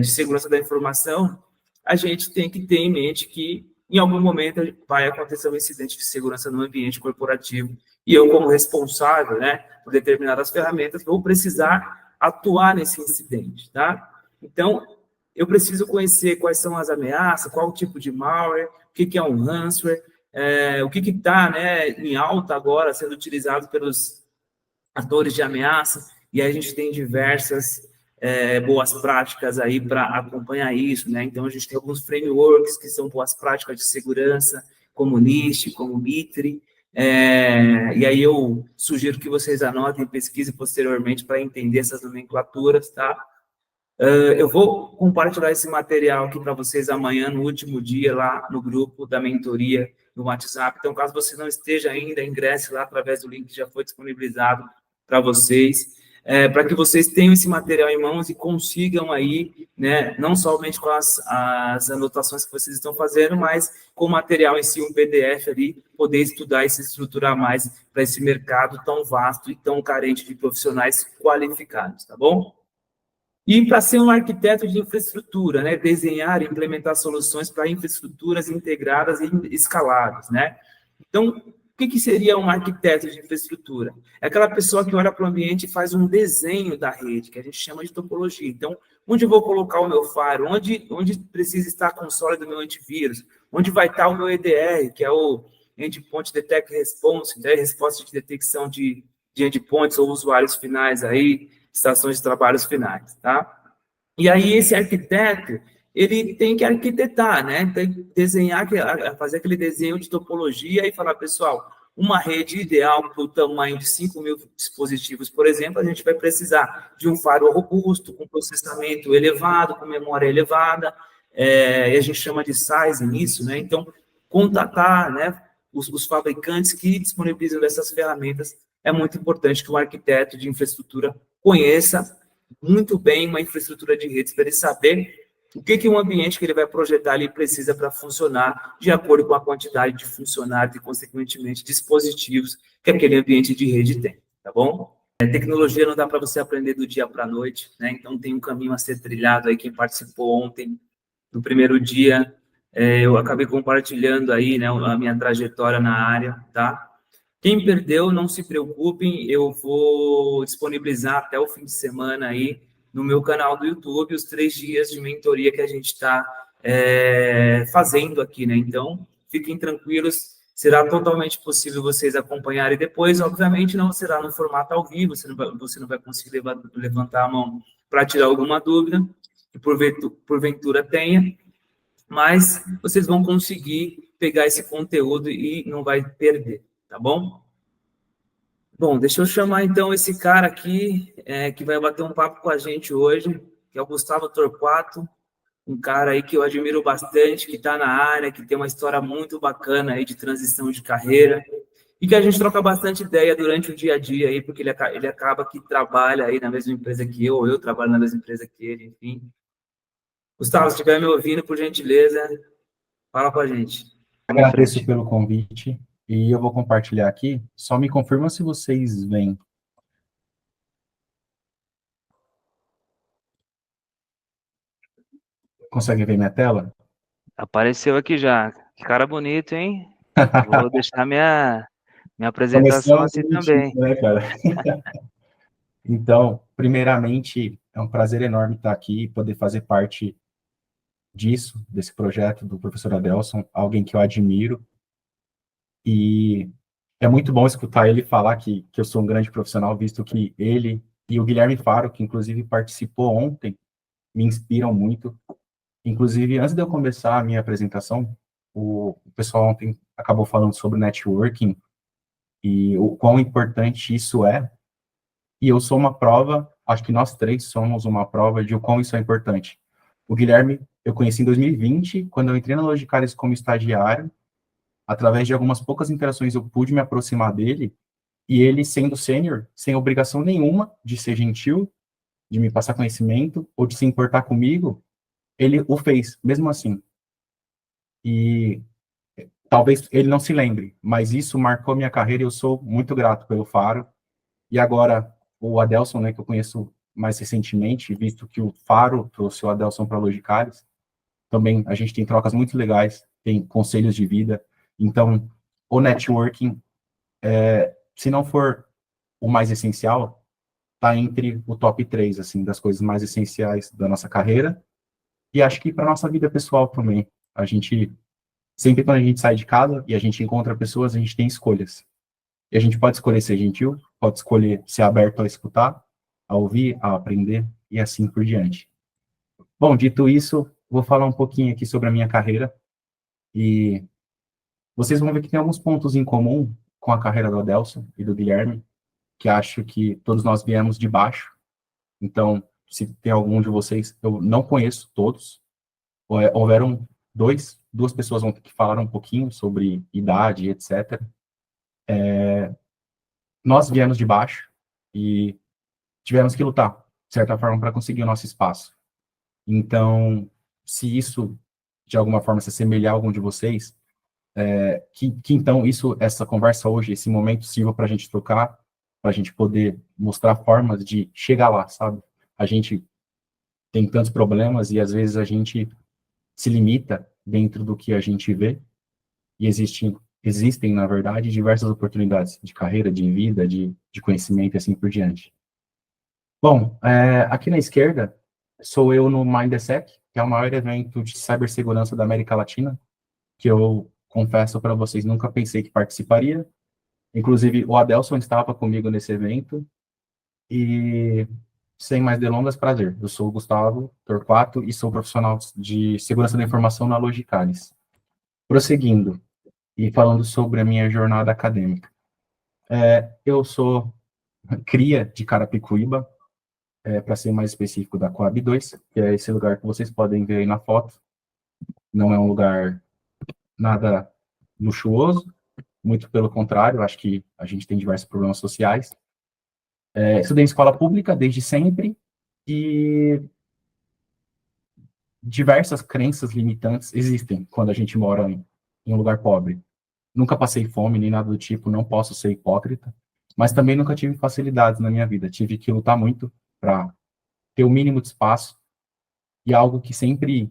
de segurança da informação, a gente tem que ter em mente que em algum momento vai acontecer um incidente de segurança no ambiente corporativo e eu, como responsável, né, por determinadas ferramentas, vou precisar atuar nesse incidente, tá? Então, eu preciso conhecer quais são as ameaças, qual o tipo de malware, o que é um ransomware, o que está, né, em alta agora, sendo utilizado pelos atores de ameaça, e aí a gente tem diversas boas práticas aí para acompanhar isso, né? Então, a gente tem alguns frameworks que são boas práticas de segurança, como NIST, como MITRE, e aí eu sugiro que vocês anotem e pesquisem posteriormente para entender essas nomenclaturas, tá? Eu vou compartilhar esse material aqui para vocês amanhã, no último dia, lá no grupo da mentoria no WhatsApp. Então, caso você não esteja ainda, ingresse lá através do link que já foi disponibilizado para vocês, para que vocês tenham esse material em mãos e consigam aí, né, não somente com as anotações que vocês estão fazendo, mas com o material em si, um PDF ali, poder estudar e se estruturar mais para esse mercado tão vasto e tão carente de profissionais qualificados, tá bom? E para ser um arquiteto de infraestrutura, né, desenhar e implementar soluções para infraestruturas integradas e escaláveis, né? Então, o que seria um arquiteto de infraestrutura? É aquela pessoa que olha para o ambiente e faz um desenho da rede, que a gente chama de topologia. Então, onde eu vou colocar o meu firewall? Onde precisa estar a console do meu antivírus? Onde vai estar o meu EDR, que é o Endpoint Detect Response, né, resposta de detecção de endpoints ou usuários finais aí, estações de trabalhos finais, tá? E aí esse arquiteto, ele tem que arquitetar, né? Tem que desenhar, fazer aquele desenho de topologia e falar, pessoal, uma rede ideal para o tamanho de 5.000 dispositivos, por exemplo, a gente vai precisar de um firewall robusto, com processamento elevado, com memória elevada, e a gente chama de sizing isso, né? Então, contatar, né, os fabricantes que disponibilizam dessas ferramentas, é muito importante que o arquiteto de infraestrutura conheça muito bem uma infraestrutura de redes para ele saber o que um ambiente que ele vai projetar ali precisa para funcionar de acordo com a quantidade de funcionários e, consequentemente, dispositivos que aquele ambiente de rede tem, tá bom? Tecnologia não dá para você aprender do dia para a noite, né? Então tem um caminho a ser trilhado aí. Quem participou ontem do primeiro dia, eu acabei compartilhando aí, né, a minha trajetória na área, tá? Quem perdeu, não se preocupem, eu vou disponibilizar até o fim de semana aí no meu canal do YouTube os 3 dias de mentoria que a gente está fazendo aqui, né? Então, fiquem tranquilos, será totalmente possível vocês acompanharem depois. Obviamente, não será no formato ao vivo, você não vai conseguir levantar a mão para tirar alguma dúvida, que porventura tenha, mas vocês vão conseguir pegar esse conteúdo e não vai perder, tá bom? Bom, deixa eu chamar então esse cara aqui, que vai bater um papo com a gente hoje, que é o Gustavo Torquato, um cara aí que eu admiro bastante, que está na área, que tem uma história muito bacana aí de transição de carreira, e que a gente troca bastante ideia durante o dia a dia aí, porque ele acaba que trabalha aí na mesma empresa que eu, ou eu trabalho na mesma empresa que ele, enfim. Gustavo, se estiver me ouvindo, por gentileza, fala com a gente. Agradeço pelo convite e eu vou compartilhar aqui. Só me confirma se vocês veem. Conseguem ver minha tela? Apareceu aqui já. Que cara bonito, hein? Vou deixar minha apresentação Começamos assim bonitinho, também. né, cara? Então, primeiramente, é um prazer enorme estar aqui e poder fazer parte disso, desse projeto do professor Adelson, alguém que eu admiro. E é muito bom escutar ele falar que eu sou um grande profissional, visto que ele e o Guilherme Faro, que inclusive participou ontem, me inspiram muito. Inclusive, antes de eu começar a minha apresentação, o pessoal ontem acabou falando sobre networking e o quão importante isso é. E eu sou uma prova, acho que nós três somos uma prova de o quão isso é importante. O Guilherme eu conheci em 2020, quando eu entrei na Logicalis como estagiário. Através de algumas poucas interações, eu pude me aproximar dele, e ele, sendo sênior, sem obrigação nenhuma de ser gentil, de me passar conhecimento, ou de se importar comigo, ele o fez, mesmo assim. E talvez ele não se lembre, mas isso marcou minha carreira e eu sou muito grato pelo Faro. E agora, o Adelson, né, que eu conheço mais recentemente, visto que o Faro trouxe o Adelson para a Logicalis, também a gente tem trocas muito legais, tem conselhos de vida. Então, o networking, se não for o mais essencial, está entre o top 3 assim, das coisas mais essenciais da nossa carreira. E acho que para nossa vida pessoal também. A gente, sempre quando a gente sai de casa e a gente encontra pessoas, a gente tem escolhas. E a gente pode escolher ser gentil, pode escolher ser aberto a escutar, a ouvir, a aprender e assim por diante. Bom, dito isso, vou falar um pouquinho aqui sobre a minha carreira e vocês vão ver que tem alguns pontos em comum com a carreira do Adelson e do Guilherme, que acho que todos nós viemos de baixo. Então, se tem algum de vocês, eu não conheço todos. Houveram duas pessoas ontem que falaram um pouquinho sobre idade, etc. Nós viemos de baixo e tivemos que lutar, de certa forma, para conseguir o nosso espaço. Então, se isso, de alguma forma, se assemelhar a algum de vocês, que então essa conversa hoje, esse momento, sirva para a gente trocar, para a gente poder mostrar formas de chegar lá, sabe? A gente tem tantos problemas e às vezes a gente se limita dentro do que a gente vê e existem, na verdade, diversas oportunidades de carreira, de vida, de conhecimento e assim por diante. Bom, aqui na esquerda sou eu no Mindsec, que é o maior evento de cibersegurança da América Latina, que eu confesso para vocês, nunca pensei que participaria. Inclusive, o Adelson estava comigo nesse evento. E, sem mais delongas, prazer. Eu sou o Gustavo Torquato e sou profissional de segurança da informação na Logicalis. Prosseguindo e falando sobre a minha jornada acadêmica. Eu sou cria de Carapicuíba, para ser mais específico, da Coab 2, que é esse lugar que vocês podem ver aí na foto. Não é um lugar nada luxuoso, muito pelo contrário, acho que a gente tem diversos problemas sociais. Estudei em escola pública desde sempre e diversas crenças limitantes existem quando a gente mora em um lugar pobre. Nunca passei fome nem nada do tipo, não posso ser hipócrita, mas também nunca tive facilidades na minha vida. Tive que lutar muito para ter o mínimo de espaço e algo que sempre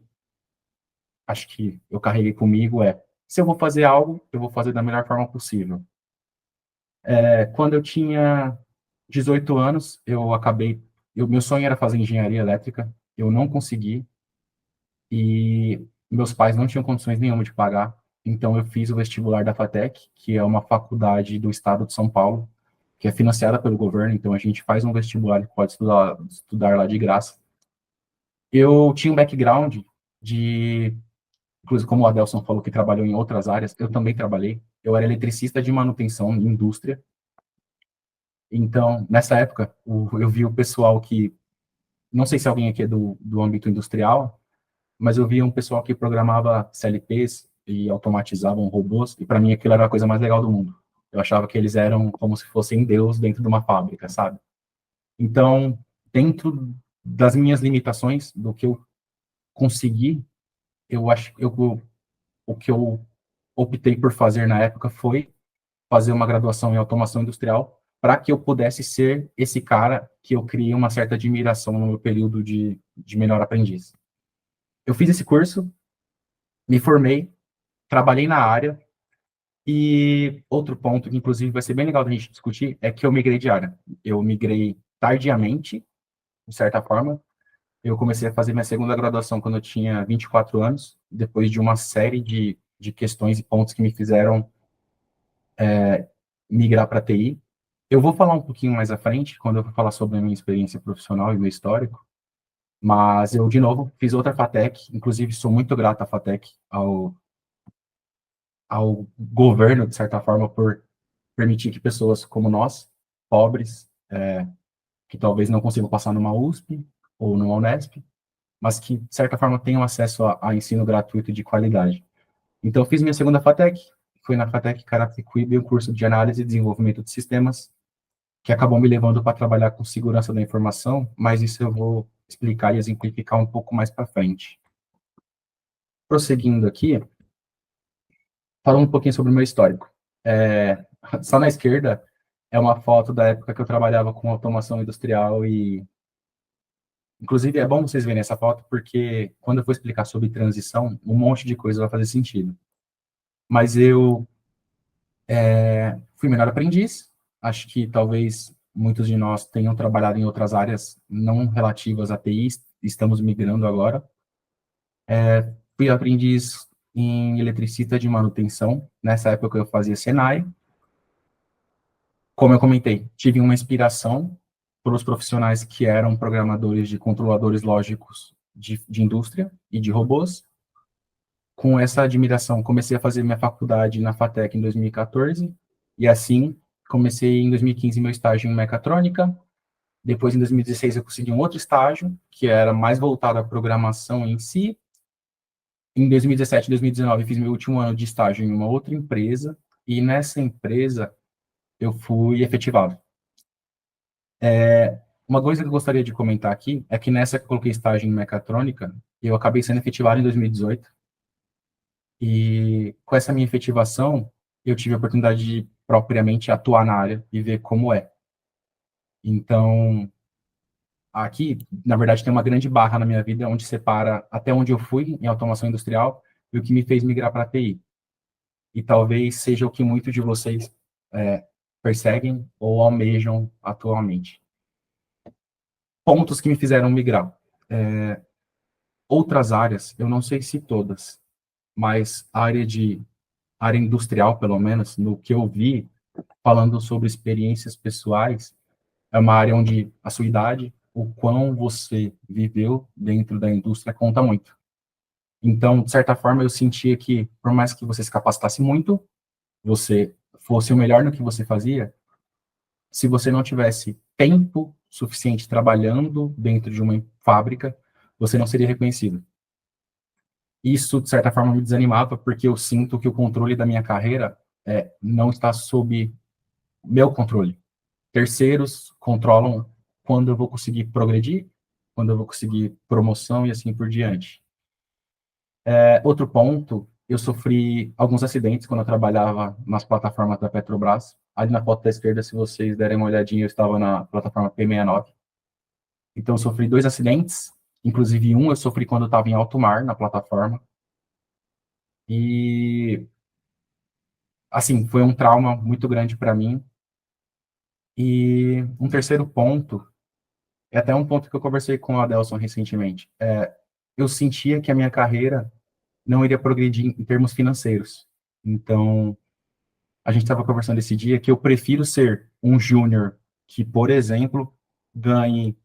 acho que eu carreguei comigo se eu vou fazer algo, eu vou fazer da melhor forma possível. Quando eu tinha 18 anos, meu sonho era fazer engenharia elétrica, eu não consegui, e meus pais não tinham condições nenhuma de pagar, então eu fiz o vestibular da FATEC, que é uma faculdade do estado de São Paulo, que é financiada pelo governo, então a gente faz um vestibular e pode estudar lá de graça. Eu tinha um background de, inclusive como o Adelson falou que trabalhou em outras áreas, eu também trabalhei, eu era eletricista de manutenção em indústria. Então, nessa época, eu vi o pessoal que, não sei se alguém aqui é do âmbito industrial, mas eu via um pessoal que programava CLPs e automatizavam robôs, e para mim aquilo era a coisa mais legal do mundo. Eu achava que eles eram como se fossem Deus dentro de uma fábrica, sabe? Então, dentro das minhas limitações, do que eu consegui, eu acho que o que eu optei por fazer na época foi fazer uma graduação em automação industrial para que eu pudesse ser esse cara que eu criei uma certa admiração no meu período de menor aprendiz. Eu fiz esse curso, me formei, trabalhei na área, e outro ponto que, inclusive, vai ser bem legal da gente discutir é que eu migrei de área. Eu migrei tardiamente, de certa forma. Eu comecei a fazer minha segunda graduação quando eu tinha 24 anos, depois de uma série de questões e pontos que me fizeram migrar para TI. Eu vou falar um pouquinho mais à frente, quando eu for falar sobre a minha experiência profissional e meu histórico, mas eu, de novo, fiz outra FATEC, inclusive sou muito grato à FATEC, ao governo, de certa forma, por permitir que pessoas como nós, pobres, que talvez não consigam passar numa USP ou numa Unesp, mas que, de certa forma, tenham acesso a ensino gratuito de qualidade. Então, eu fiz minha segunda FATEC, foi na FATEC Carapicuíba, um curso de análise e desenvolvimento de sistemas, que acabou me levando para trabalhar com segurança da informação, mas isso eu vou explicar e exemplificar um pouco mais para frente. Prosseguindo aqui, falando um pouquinho sobre o meu histórico. Só na esquerda é uma foto da época que eu trabalhava com automação industrial e, inclusive, é bom vocês verem essa foto, porque quando eu for explicar sobre transição, um monte de coisa vai fazer sentido. Mas eu fui menor aprendiz, acho que talvez muitos de nós tenham trabalhado em outras áreas não relativas a TI, estamos migrando agora. Fui aprendiz em eletricista de manutenção, nessa época eu fazia Senai. Como eu comentei, tive uma inspiração pelos profissionais que eram programadores de controladores lógicos de indústria e de robôs. Com essa admiração, comecei a fazer minha faculdade na FATEC em 2014, e assim, comecei em 2015 meu estágio em mecatrônica. Depois, em 2016, eu consegui um outro estágio, que era mais voltado à programação em si. Em 2017 e 2019, fiz meu último ano de estágio em uma outra empresa, e nessa empresa eu fui efetivado. Uma coisa que eu gostaria de comentar aqui é que nessa que eu coloquei estágio em mecatrônica, eu acabei sendo efetivado em 2018, e com essa minha efetivação, eu tive a oportunidade de propriamente atuar na área e ver como é. Então, aqui, na verdade, tem uma grande barra na minha vida, onde separa até onde eu fui em automação industrial e o que me fez migrar para a TI. E talvez seja o que muitos de vocês perseguem ou almejam atualmente. Pontos que me fizeram migrar. Outras áreas, eu não sei se todas, mas a área industrial, pelo menos, no que eu vi, falando sobre experiências pessoais, é uma área onde a sua idade, o quão você viveu dentro da indústria, conta muito. Então, de certa forma, eu sentia que, por mais que você se capacitasse muito, você fosse o melhor no que você fazia, se você não tivesse tempo suficiente trabalhando dentro de uma fábrica, você não seria reconhecido. Isso, de certa forma, me desanimava, porque eu sinto que o controle da minha carreira não está sob meu controle. Terceiros controlam quando eu vou conseguir progredir, quando eu vou conseguir promoção e assim por diante. Outro ponto, eu sofri alguns acidentes quando eu trabalhava nas plataformas da Petrobras. Ali na foto da esquerda, se vocês derem uma olhadinha, eu estava na plataforma P69. Então, eu sofri 2 acidentes, inclusive um eu sofri quando eu estava em alto mar, na plataforma. E, assim, foi um trauma muito grande para mim. E um terceiro ponto, é até um ponto que eu conversei com o Adelson recentemente. Eu sentia que a minha carreira não iria progredir em termos financeiros. Então, a gente estava conversando esse dia que eu prefiro ser um júnior que, por exemplo, ganhe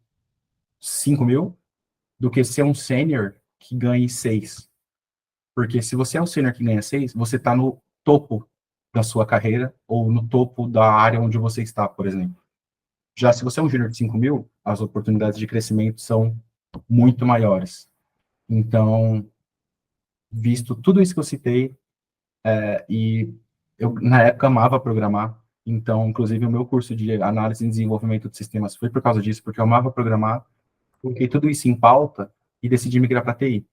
5 mil do que ser um sênior que ganhe 6. Porque se você é um sênior que ganha 6, você está no topo da sua carreira ou no topo da área onde você está, por exemplo. Já se você é um júnior de 5 mil, as oportunidades de crescimento são muito maiores. Então, visto tudo isso que eu citei, e eu, na época, amava programar, então, inclusive, o meu curso de análise e desenvolvimento de sistemas foi por causa disso, porque eu amava programar, coloquei tudo isso em pauta e decidi migrar para TI.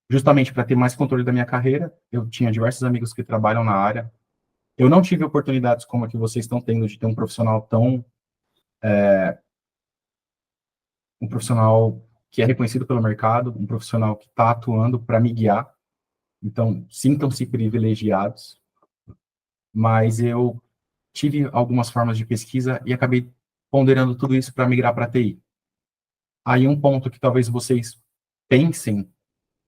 Justamente para ter mais controle da minha carreira, eu tinha diversos amigos que trabalham na área. Eu não tive oportunidades como a que vocês estão tendo de ter um profissional um profissional que é reconhecido pelo mercado, um profissional que está atuando para me guiar. Então, sintam-se privilegiados. Mas eu tive algumas formas de pesquisa e acabei ponderando tudo isso para migrar para a TI. Aí um ponto que talvez vocês pensem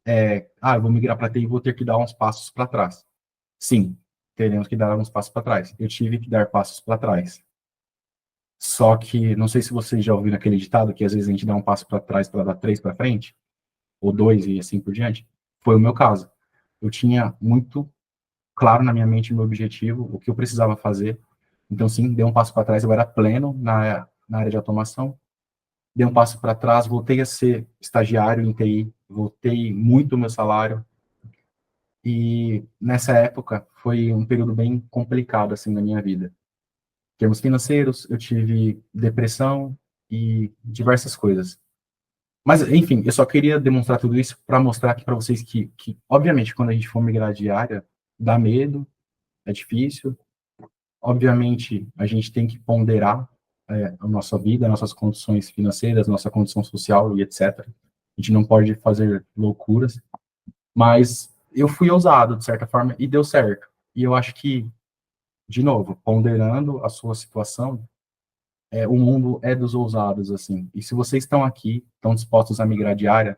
eu vou migrar para a TI e vou ter que dar uns passos para trás. Sim, teremos que dar alguns passos para trás. Eu tive que dar passos para trás. Só que, não sei se vocês já ouviram aquele ditado que às vezes a gente dá um passo para trás para dar 3 para frente, ou 2 e assim por diante. Foi o meu caso. Eu tinha muito claro na minha mente o meu objetivo, o que eu precisava fazer. Então, sim, dei um passo para trás, eu era pleno na área de automação. dei um passo para trás, voltei a ser estagiário em TI, voltei muito o meu salário, e nessa época foi um período bem complicado, assim, na minha vida. Em termos financeiros, eu tive depressão e diversas coisas. Mas, enfim, eu só queria demonstrar tudo isso para mostrar aqui para vocês que, obviamente, quando a gente for migrar de área, dá medo, é difícil. Obviamente, a gente tem que ponderar a nossa vida, nossas condições financeiras, nossa condição social e etc. A gente não pode fazer loucuras, mas eu fui ousado, de certa forma, e deu certo. E eu acho que, de novo, ponderando a sua situação, o mundo é dos ousados, assim. E se vocês estão aqui, estão dispostos a migrar de área,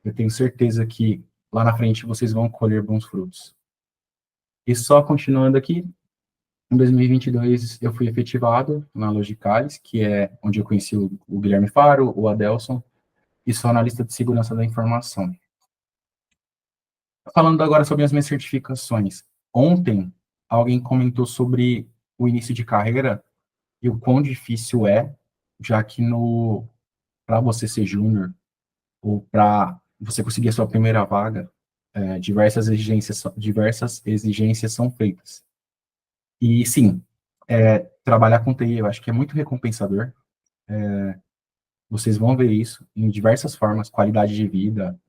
eu tenho certeza que lá na frente vocês vão colher bons frutos. E só continuando aqui, em 2022 eu fui efetivado na Logicais, que é onde eu conheci o Guilherme Faro, o Adelson, e sou analista de segurança da informação. Falando agora sobre as minhas certificações. Ontem, alguém comentou sobre o início de carreira e o quão difícil é, já que para você ser júnior ou para você conseguir a sua primeira vaga, diversas exigências são feitas. E sim, trabalhar com TI eu acho que é muito recompensador. Vocês vão ver isso em diversas formas, qualidade de vida,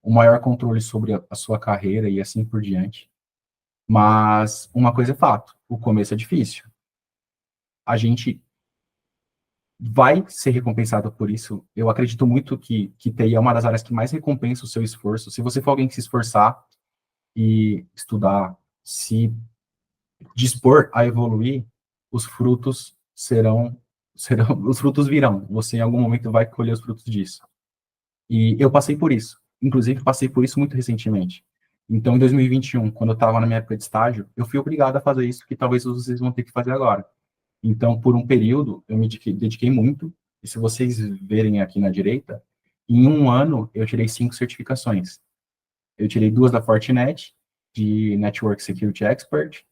o maior controle sobre a sua carreira e assim por diante. Mas uma coisa é fato, o começo é difícil. A gente vai ser recompensado por isso. Eu acredito muito que TI é uma das áreas que mais recompensa o seu esforço. Se você for alguém que se esforçar e estudar, se dispor a evoluir, os frutos os frutos virão. Você em algum momento vai colher os frutos disso. E eu passei por isso. Inclusive, passei por isso muito recentemente. Então, em 2021, quando eu estava na minha época de estágio, eu fui obrigado a fazer isso que talvez vocês vão ter que fazer agora. Então, por um período, eu me dediquei muito. E se vocês verem aqui na direita, em um ano, eu tirei 5 certificações. Eu tirei 2 da Fortinet, de Network Security Expert.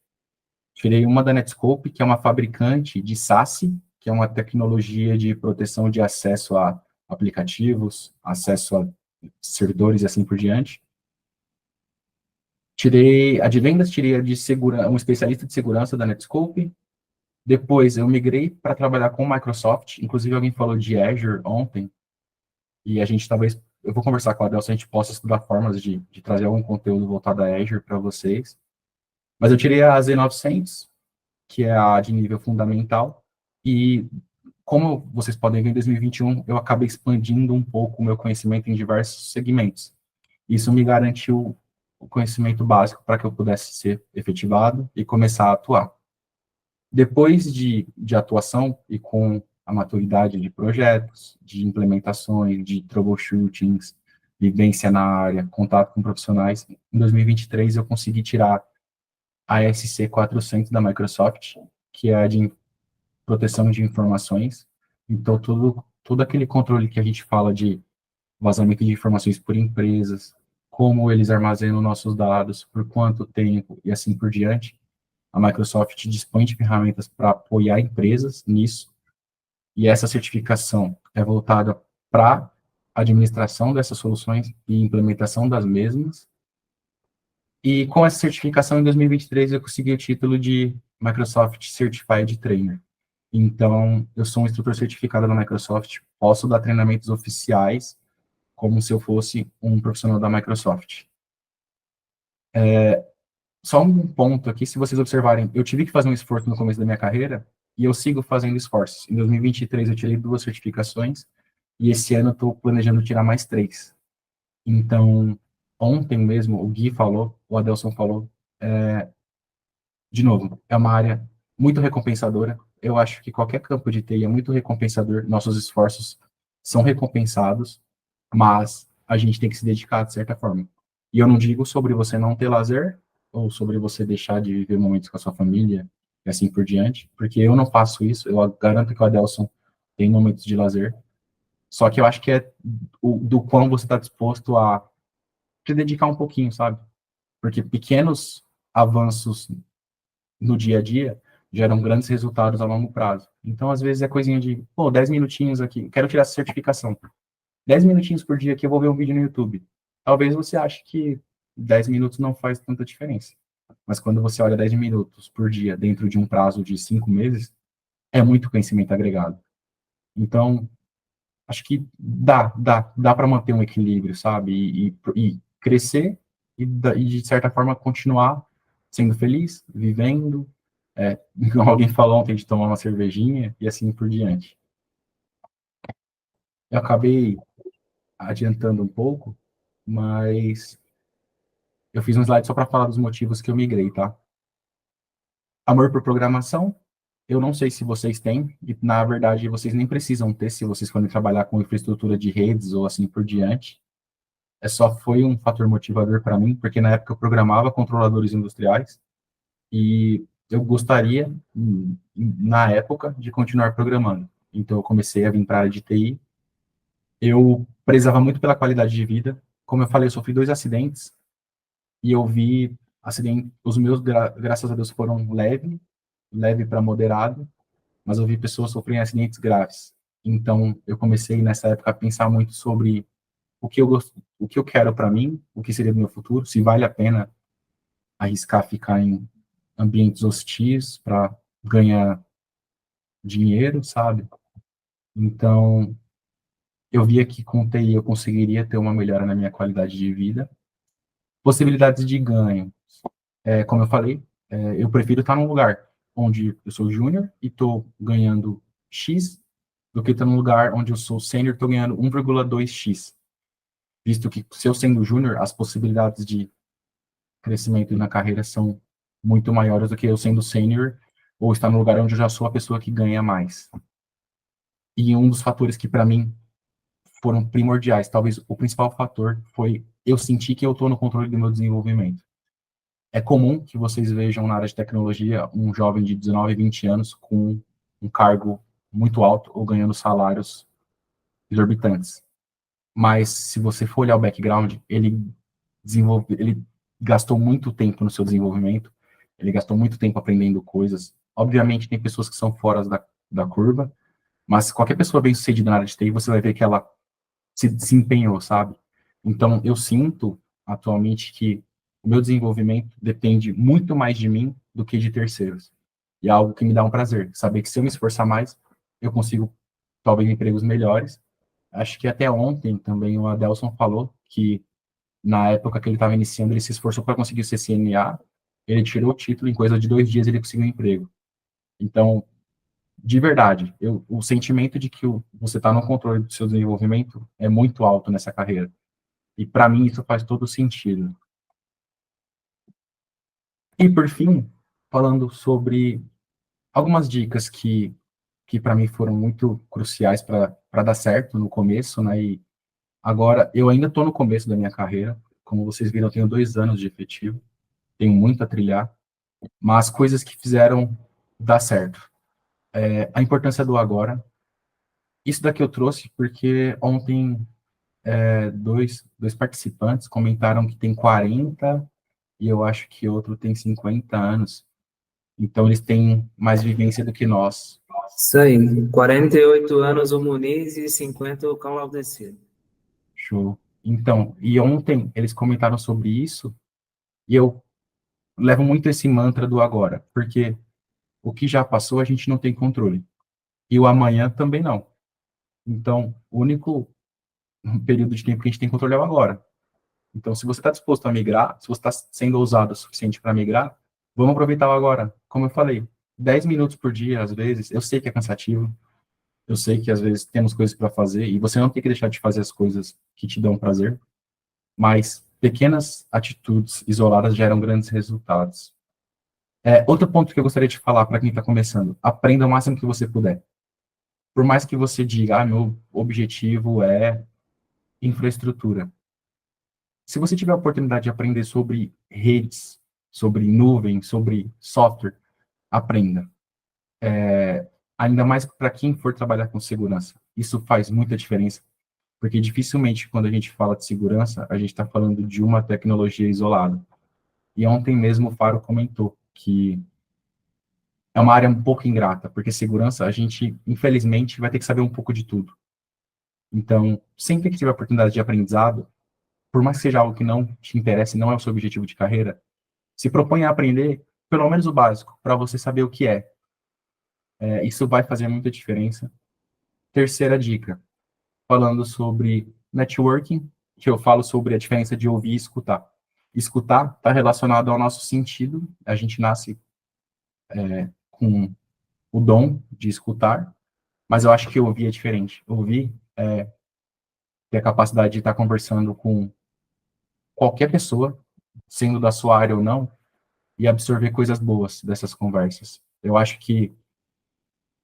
Tirei uma da Netscope, que é uma fabricante de SASE, que é uma tecnologia de proteção de acesso a aplicativos, acesso a servidores e assim por diante. Tirei a de vendas, tirei a de segurança, um especialista de segurança da Netscope. Depois eu migrei para trabalhar com Microsoft, inclusive alguém falou de Azure ontem, e a gente talvez, eu vou conversar com a Adelson, a gente possa estudar formas de trazer algum conteúdo voltado a Azure para vocês. Mas eu tirei a Z900, que é a de nível fundamental, e como vocês podem ver, em 2021, eu acabei expandindo um pouco o meu conhecimento em diversos segmentos. Isso me garantiu o conhecimento básico para que eu pudesse ser efetivado e começar a atuar. Depois de atuação e com a maturidade de projetos, de implementações, de troubleshootings, vivência na área, contato com profissionais, em 2023 eu consegui tirar a SC400 da Microsoft, que é a de proteção de informações. Então, todo aquele controle que a gente fala de vazamento de informações por empresas, como eles armazenam nossos dados, por quanto tempo e assim por diante, a Microsoft dispõe de ferramentas para apoiar empresas nisso, e essa certificação é voltada para a administração dessas soluções e implementação das mesmas. E com essa certificação, em 2023, eu consegui o título de Microsoft Certified Trainer. Então, eu sou um instrutor certificado da Microsoft, posso dar treinamentos oficiais, como se eu fosse um profissional da Microsoft. Só um ponto aqui, se vocês observarem, eu tive que fazer um esforço no começo da minha carreira, e eu sigo fazendo esforços. Em 2023, eu tirei 2 certificações, e esse ano eu estou planejando tirar mais 3. Então, ontem mesmo, o Gui falou, o Adelson falou, de novo, é uma área muito recompensadora. Eu acho que qualquer campo de TI é muito recompensador, nossos esforços são recompensados, mas a gente tem que se dedicar de certa forma. E eu não digo sobre você não ter lazer, ou sobre você deixar de viver momentos com a sua família, e assim por diante, porque eu não faço isso, eu garanto que o Adelson tem momentos de lazer, só que eu acho que é do quão você está disposto a se dedicar um pouquinho, sabe? Porque pequenos avanços no dia a dia geram grandes resultados a longo prazo. Então, às vezes, é coisinha de, 10 minutinhos aqui, quero tirar essa certificação. 10 minutinhos por dia que eu vou ver um vídeo no YouTube. Talvez você ache que 10 minutos não faz tanta diferença. Mas quando você olha 10 minutos por dia dentro de um prazo de 5 meses, é muito conhecimento agregado. Então, acho que dá para manter um equilíbrio, sabe? E crescer e, de certa forma, continuar sendo feliz, vivendo. Como alguém falou ontem, de tomar uma cervejinha e assim por diante. Eu acabei adiantando um pouco, mas eu fiz um slide só para falar dos motivos que eu migrei, tá? Amor por programação, eu não sei se vocês têm, e na verdade vocês nem precisam ter se vocês forem trabalhar com infraestrutura de redes ou assim por diante. Só foi um fator motivador para mim, porque na época eu programava controladores industriais e eu gostaria, na época, de continuar programando. Então eu comecei a vir para a área de TI. Eu prezava muito pela qualidade de vida. Como eu falei, eu sofri 2 acidentes e eu vi acidentes, os meus, graças a Deus, foram leve para moderado, mas eu vi pessoas sofrendo acidentes graves. Então, eu comecei nessa época a pensar muito sobre o que eu quero para mim, o que seria do meu futuro, se vale a pena arriscar ficar em ambientes hostis para ganhar dinheiro, sabe? Então, eu via que com TI eu conseguiria ter uma melhora na minha qualidade de vida. Possibilidades de ganho. Como eu falei, eu prefiro estar num lugar onde eu sou júnior e estou ganhando X, do que estar num lugar onde eu sou sênior e estou ganhando 1,2x. Visto que, se eu sendo júnior, as possibilidades de crescimento na carreira são muito maiores do que eu sendo sênior ou estar no lugar onde eu já sou a pessoa que ganha mais. E um dos fatores que, para mim, foram primordiais, talvez o principal fator, foi eu sentir que eu estou no controle do meu desenvolvimento. É comum que vocês vejam na área de tecnologia um jovem de 19, 20 anos com um cargo muito alto ou ganhando salários exorbitantes. Mas se você for olhar o background, ele gastou muito tempo no seu desenvolvimento, ele gastou muito tempo aprendendo coisas. Obviamente tem pessoas que são fora da curva, mas qualquer pessoa bem-sucedida na área de TI, você vai ver que ela se empenhou, sabe? Então, eu sinto atualmente que o meu desenvolvimento depende muito mais de mim do que de terceiros. E é algo que me dá um prazer, saber que se eu me esforçar mais, eu consigo, talvez, empregos melhores. Acho que até ontem também o Adelson falou que, na época que ele estava iniciando, ele se esforçou para conseguir o CCNA, ele tirou o título, em coisa de 2 dias ele conseguiu um emprego. Então, de verdade, o sentimento de que você está no controle do seu desenvolvimento é muito alto nessa carreira. E para mim isso faz todo sentido. E por fim, falando sobre algumas dicas que para mim foram muito cruciais para dar certo no começo, né? E agora eu ainda estou no começo da minha carreira. Como vocês viram, eu tenho 2 anos de efetivo, tenho muito a trilhar, mas coisas que fizeram dar certo. A importância do agora. Isso daqui eu trouxe porque ontem dois participantes comentaram que tem 40 e eu acho que outro tem 50 anos. Então, eles têm mais vivência do que nós. Isso aí, 48 anos o Muniz e 50 o Cão Laudecir. Show. Então, e ontem eles comentaram sobre isso e eu levo muito esse mantra do agora, porque o que já passou a gente não tem controle. E o amanhã também não. Então, o único período de tempo que a gente tem controle é o agora. Então, se você está disposto a migrar, se você está sendo ousado o suficiente para migrar, vamos aproveitar o agora. Como eu falei, 10 minutos por dia, às vezes, eu sei que é cansativo, eu sei que às vezes temos coisas para fazer, e você não tem que deixar de fazer as coisas que te dão prazer, mas pequenas atitudes isoladas geram grandes resultados. Outro ponto que eu gostaria de falar para quem está começando, aprenda o máximo que você puder. Por mais que você diga, meu objetivo é infraestrutura. Se você tiver a oportunidade de aprender sobre redes, sobre nuvem, sobre software, aprenda. Ainda mais para quem for trabalhar com segurança. Isso faz muita diferença, porque dificilmente, quando a gente fala de segurança, a gente está falando de uma tecnologia isolada. E ontem mesmo o Faro comentou que é uma área um pouco ingrata, porque segurança, a gente, infelizmente, vai ter que saber um pouco de tudo. Então, sempre que tiver oportunidade de aprendizado, por mais que seja algo que não te interesse, não é o seu objetivo de carreira, se proponha a aprender pelo menos o básico, para você saber o que é. Isso vai fazer muita diferença. Terceira dica, falando sobre networking, que eu falo sobre a diferença de ouvir e escutar. Escutar está relacionado ao nosso sentido, a gente nasce com o dom de escutar, mas eu acho que ouvir é diferente. Ouvir é ter a capacidade de estar conversando com qualquer pessoa, sendo da sua área ou não, e absorver coisas boas dessas conversas. Eu acho que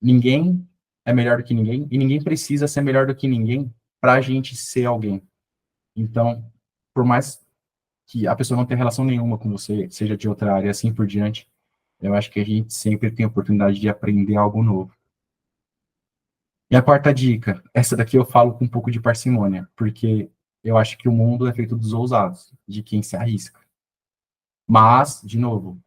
ninguém é melhor do que ninguém, e ninguém precisa ser melhor do que ninguém para a gente ser alguém. Então, por mais que a pessoa não tenha relação nenhuma com você, seja de outra área, assim por diante, eu acho que a gente sempre tem a oportunidade de aprender algo novo. E a quarta dica, essa daqui eu falo com um pouco de parcimônia, porque eu acho que o mundo é feito dos ousados, de quem se arrisca. Mas, de novo,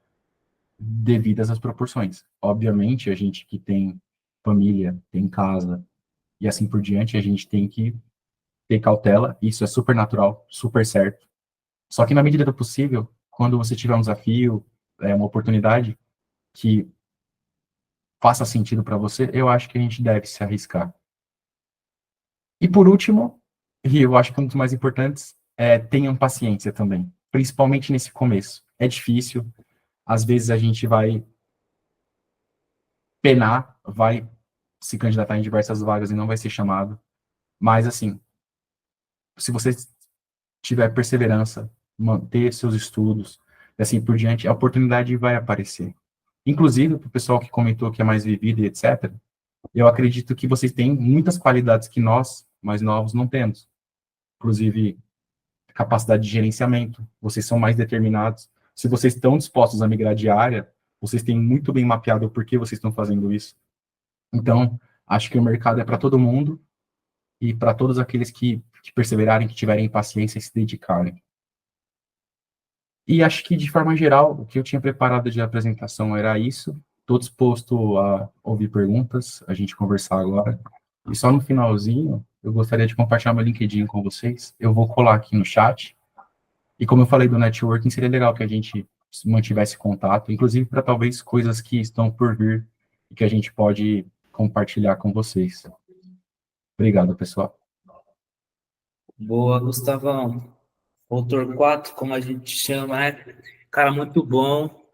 devidas às proporções. Obviamente, a gente que tem família, tem casa, e assim por diante, a gente tem que ter cautela, isso é super natural, super certo. Só que na medida do possível, quando você tiver um desafio, uma oportunidade que faça sentido para você, eu acho que a gente deve se arriscar. E por último, e eu acho que um dos mais importantes, tenham paciência também, principalmente nesse começo. É difícil, às vezes a gente vai penar, vai se candidatar em diversas vagas e não vai ser chamado, mas assim, se você tiver perseverança, manter seus estudos, e assim por diante, a oportunidade vai aparecer. Inclusive, para o pessoal que comentou que é mais vivido e etc., eu acredito que vocês têm muitas qualidades que nós, mais novos, não temos. Inclusive, capacidade de gerenciamento, vocês são mais determinados. Se vocês estão dispostos a migrar de área, vocês têm muito bem mapeado o porquê vocês estão fazendo isso. Então, acho que o mercado é para todo mundo e para todos aqueles que perseverarem, que tiverem paciência e se dedicarem. E acho que, de forma geral, o que eu tinha preparado de apresentação era isso. Estou disposto a ouvir perguntas, a gente conversar agora. E só no finalzinho, eu gostaria de compartilhar meu LinkedIn com vocês. Eu vou colar aqui no chat. E como eu falei do networking, seria legal que a gente mantivesse contato, inclusive para talvez coisas que estão por vir e que a gente pode compartilhar com vocês. Obrigado, pessoal. Boa, Gustavão. Autor 4, como a gente chama, é. Cara, muito bom.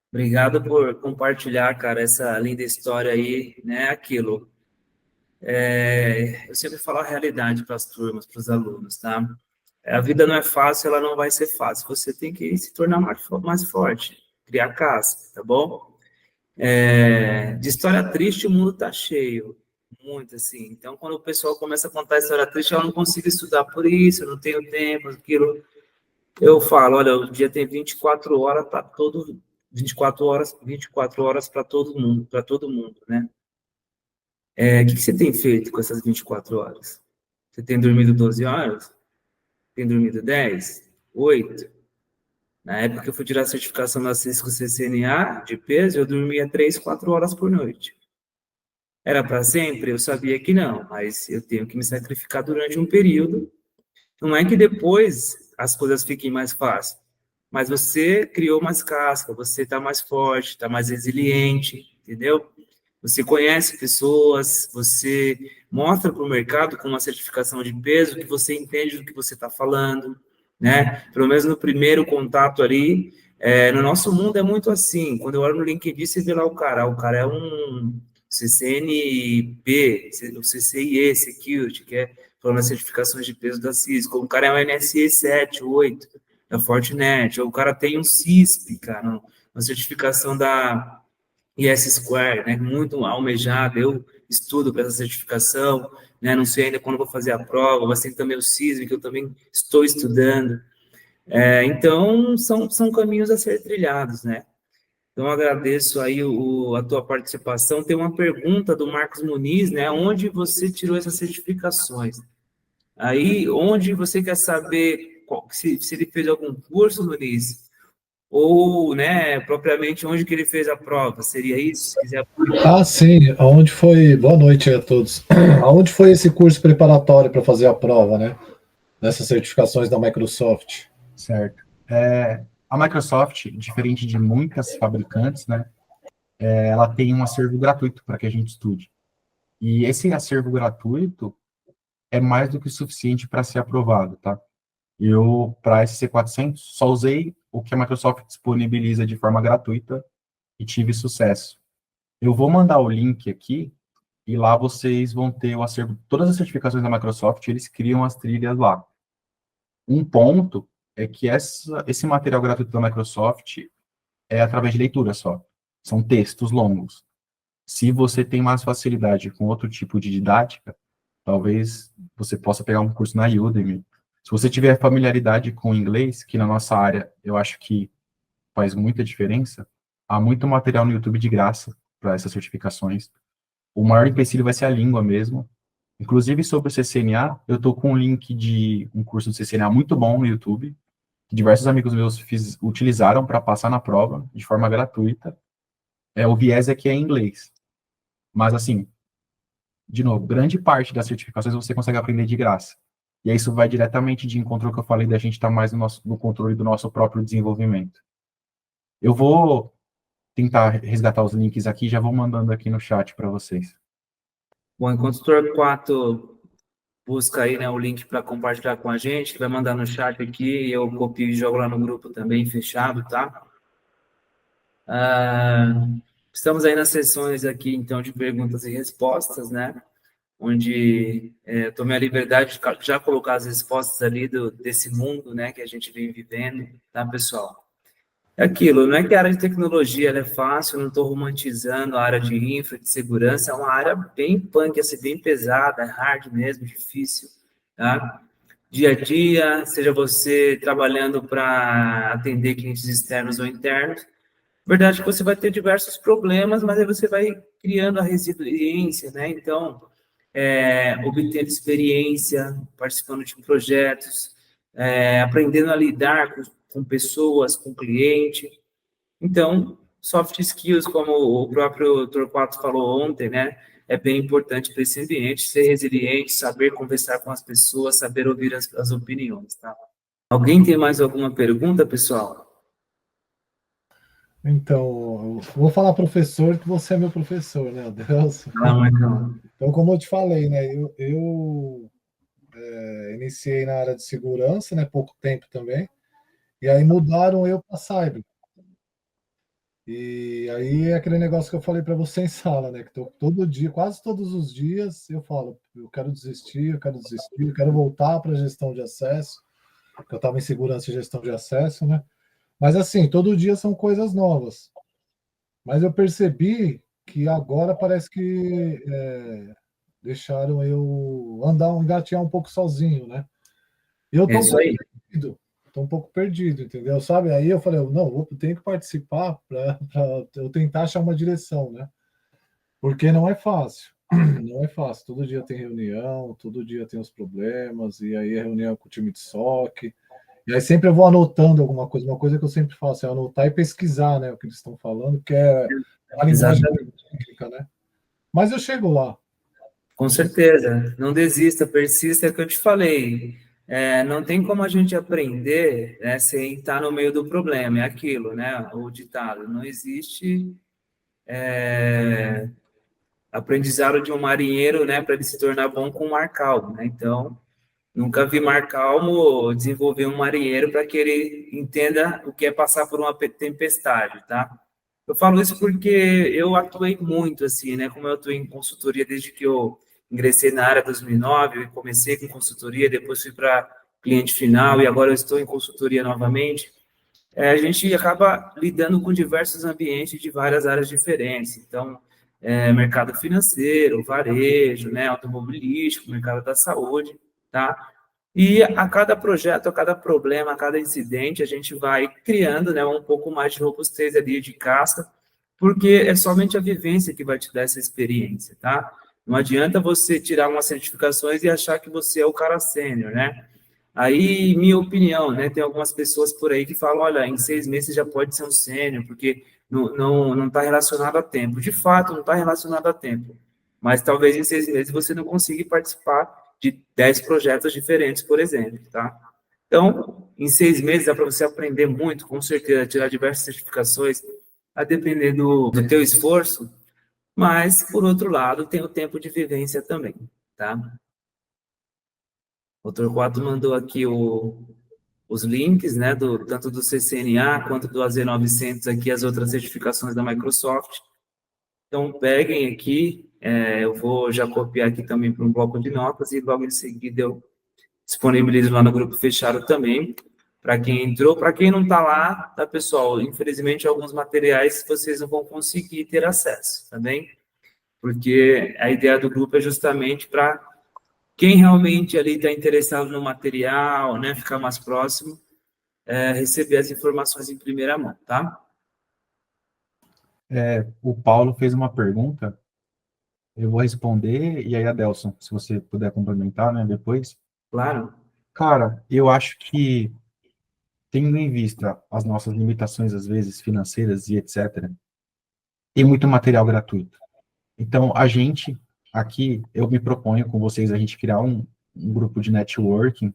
Obrigado por compartilhar, cara, essa linda história aí, né? Aquilo. Eu sempre falo a realidade para as turmas, para os alunos, tá? A vida não é fácil, ela não vai ser fácil. Você tem que se tornar mais forte, criar casca, tá bom? De história triste, o mundo tá cheio. Muito, assim. Então, quando o pessoal começa a contar história triste, eu não consigo estudar por isso, eu não tenho tempo, aquilo. Eu falo, olha, o dia tem 24 horas para todo 24 horas para todo mundo, né? O que você tem feito com essas 24 horas? Você tem dormido 12 horas? Tem dormido 10? 8? Na época que eu fui tirar a certificação da Cisco CCNA de peso, eu dormia 3, 4 horas por noite. Era para sempre? Eu sabia que não, mas eu tenho que me sacrificar durante um período. Não é que depois as coisas fiquem mais fáceis, mas você criou mais casca, você está mais forte, está mais resiliente, entendeu? Você conhece pessoas, você mostra para o mercado com uma certificação de peso que você entende do que você está falando, né? Pelo menos no primeiro contato ali, no nosso mundo é muito assim. Quando eu olho no LinkedIn, você vê lá o cara é um CCNP, o CCIE, Security, que é falando as certificações de peso da Cisco, o cara é um NSE 7, 8, da Fortinet, ou o cara tem um CISP, cara, uma certificação da IS Square, né, muito almejado, eu estudo para essa certificação, né, não sei ainda quando vou fazer a prova, mas tem também o CISM, que eu também estou estudando. Então, são caminhos a ser trilhados, né? Então, agradeço aí a tua participação. Tem uma pergunta do Marcos Muniz, né? Onde você tirou essas certificações? Aí, onde você quer saber se ele fez algum curso, Muniz, ou, né, propriamente onde que ele fez a prova? Seria isso? Se quiser. Ah, sim. Aonde foi? Boa noite a todos. Aonde foi esse curso preparatório para fazer a prova, né? Nessas certificações da Microsoft? Certo. A Microsoft, diferente de muitas fabricantes, né, ela tem um acervo gratuito para que a gente estude. E esse acervo gratuito é mais do que suficiente para ser aprovado, tá? Eu, para SC400, só usei o que a Microsoft disponibiliza de forma gratuita e tive sucesso. Eu vou mandar o link aqui e lá vocês vão ter o acervo, todas as certificações da Microsoft, eles criam as trilhas lá. Um ponto é que esse material gratuito da Microsoft é através de leitura só. São textos longos. Se você tem mais facilidade com outro tipo de didática, talvez você possa pegar um curso na Udemy. Se você tiver familiaridade com inglês, que na nossa área eu acho que faz muita diferença, há muito material no YouTube de graça para essas certificações. O maior empecilho vai ser a língua mesmo. Inclusive, sobre o CCNA, eu estou com um link de um curso de CCNA muito bom no YouTube, que diversos amigos meus utilizaram para passar na prova, de forma gratuita. O viés aqui é em inglês. Mas, assim, de novo, grande parte das certificações você consegue aprender de graça. E aí isso vai diretamente de encontro ao que eu falei da gente estar mais no controle do nosso próprio desenvolvimento. Eu vou tentar resgatar os links aqui e já vou mandando aqui no chat para vocês. Bom, enquanto o Torquato busca aí, né, o link para compartilhar com a gente, que vai mandar no chat aqui, eu copio e jogo lá no grupo também, fechado, tá? Estamos aí nas sessões aqui, então, de perguntas e respostas, né? Onde eu tomei a liberdade de já colocar as respostas ali desse mundo, né, que a gente vem vivendo, tá, pessoal? É aquilo, não é que a área de tecnologia ela é fácil, não estou romantizando a área de infra, de segurança, é uma área bem punk, assim, bem pesada, é hard mesmo, difícil, tá? Dia a dia, seja você trabalhando para atender clientes externos ou internos, verdade que você vai ter diversos problemas, mas aí você vai criando a resiliência, né? Então, obtendo experiência, participando de projetos, aprendendo a lidar com pessoas, com cliente. Então, soft skills, como o próprio Torquato falou ontem, né? É bem importante para esse ambiente, ser resiliente, saber conversar com as pessoas, saber ouvir as opiniões, tá? Alguém tem mais alguma pergunta, pessoal? Então, eu vou falar professor, que você é meu professor, né, Adelson? Não, não. Então, como eu te falei, né, eu iniciei na área de segurança, né, pouco tempo também, e aí mudaram eu para cyber. E aí é aquele negócio que eu falei para você em sala, né, que todo dia, quase todos os dias, eu falo, eu quero desistir, eu quero voltar para gestão de acesso, porque eu estava em segurança e gestão de acesso, né? Mas assim, todo dia são coisas novas. Mas eu percebi que agora parece que deixaram eu engatear um pouco sozinho, né? Eu É isso aí. tô um pouco perdido, entendeu? Sabe? Aí eu falei, não, eu tenho que participar para eu tentar achar uma direção, né? Porque não é fácil. Não é fácil. Todo dia tem reunião, todo dia tem os problemas, e aí é reunião com o time de SOC. E aí sempre eu vou anotando alguma coisa. Uma coisa que eu sempre faço é anotar e pesquisar, né, o que eles estão falando, porque é uma linguagem técnica, né? Mas eu chego lá. Com certeza. Não desista, persista, é o que eu te falei. Não tem como a gente aprender, né, sem estar no meio do problema. É aquilo, né? O ditado. Não existe aprendizado de um marinheiro, né, para ele se tornar bom com mar calmo, né? Então, nunca vi mar calmo desenvolver um marinheiro para que ele entenda o que é passar por uma tempestade, tá? Eu falo isso porque eu atuei muito, assim, né? Como eu atuei em consultoria desde que eu ingressei na área em 2009, eu comecei com consultoria, depois fui para cliente final e agora eu estou em consultoria novamente. A gente acaba lidando com diversos ambientes de várias áreas diferentes. Então, mercado financeiro, varejo, né, automobilístico, mercado da saúde, tá? E a cada projeto, a cada problema, a cada incidente, a gente vai criando, né, um pouco mais de robustez ali, de casca, porque é somente a vivência que vai te dar essa experiência, tá? Não adianta você tirar umas certificações e achar que você é o cara sênior, né? Aí, minha opinião, né? Tem algumas pessoas por aí que falam, olha, em 6 meses já pode ser um sênior, porque não está relacionado a tempo. De fato, não está relacionado a tempo. Mas talvez em 6 meses você não consiga participar de 10 projetos diferentes, por exemplo, tá? Então, em 6 meses dá para você aprender muito, com certeza, tirar diversas certificações, a depender do teu esforço, mas, por outro lado, tem o tempo de vivência também, tá? O Torquato mandou aqui os links, né, tanto do CCNA quanto do AZ900 aqui, as outras certificações da Microsoft. Então, peguem aqui, eu vou já copiar aqui também para um bloco de notas e logo em seguida eu disponibilizo lá no grupo fechado também, para quem entrou. Para quem não está lá, tá, pessoal? Infelizmente, alguns materiais vocês não vão conseguir ter acesso, tá bem? Porque a ideia do grupo é justamente para quem realmente ali está interessado no material, né, ficar mais próximo, receber as informações em primeira mão, tá? O Paulo fez uma pergunta, eu vou responder, e aí, Adelson, se você puder complementar, né, depois. Claro. Cara, eu acho que, tendo em vista as nossas limitações, às vezes, financeiras e etc., tem muito material gratuito. Então, a gente, aqui, eu me proponho com vocês, a gente criar um grupo de networking,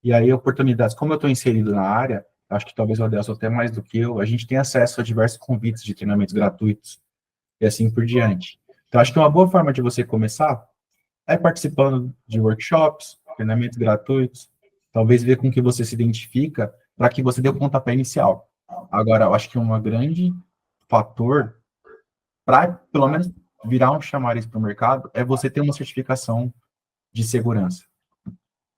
e aí oportunidades, como eu estou inserido na área, acho que talvez o Adelson até mais do que eu, a gente tem acesso a diversos convites de treinamentos gratuitos, e assim por diante. Então, acho que uma boa forma de você começar é participando de workshops, treinamentos gratuitos, talvez ver com que você se identifica para que você dê o pontapé inicial. Agora, eu acho que um grande fator para, pelo menos, virar um chamariz para o mercado é você ter uma certificação de segurança.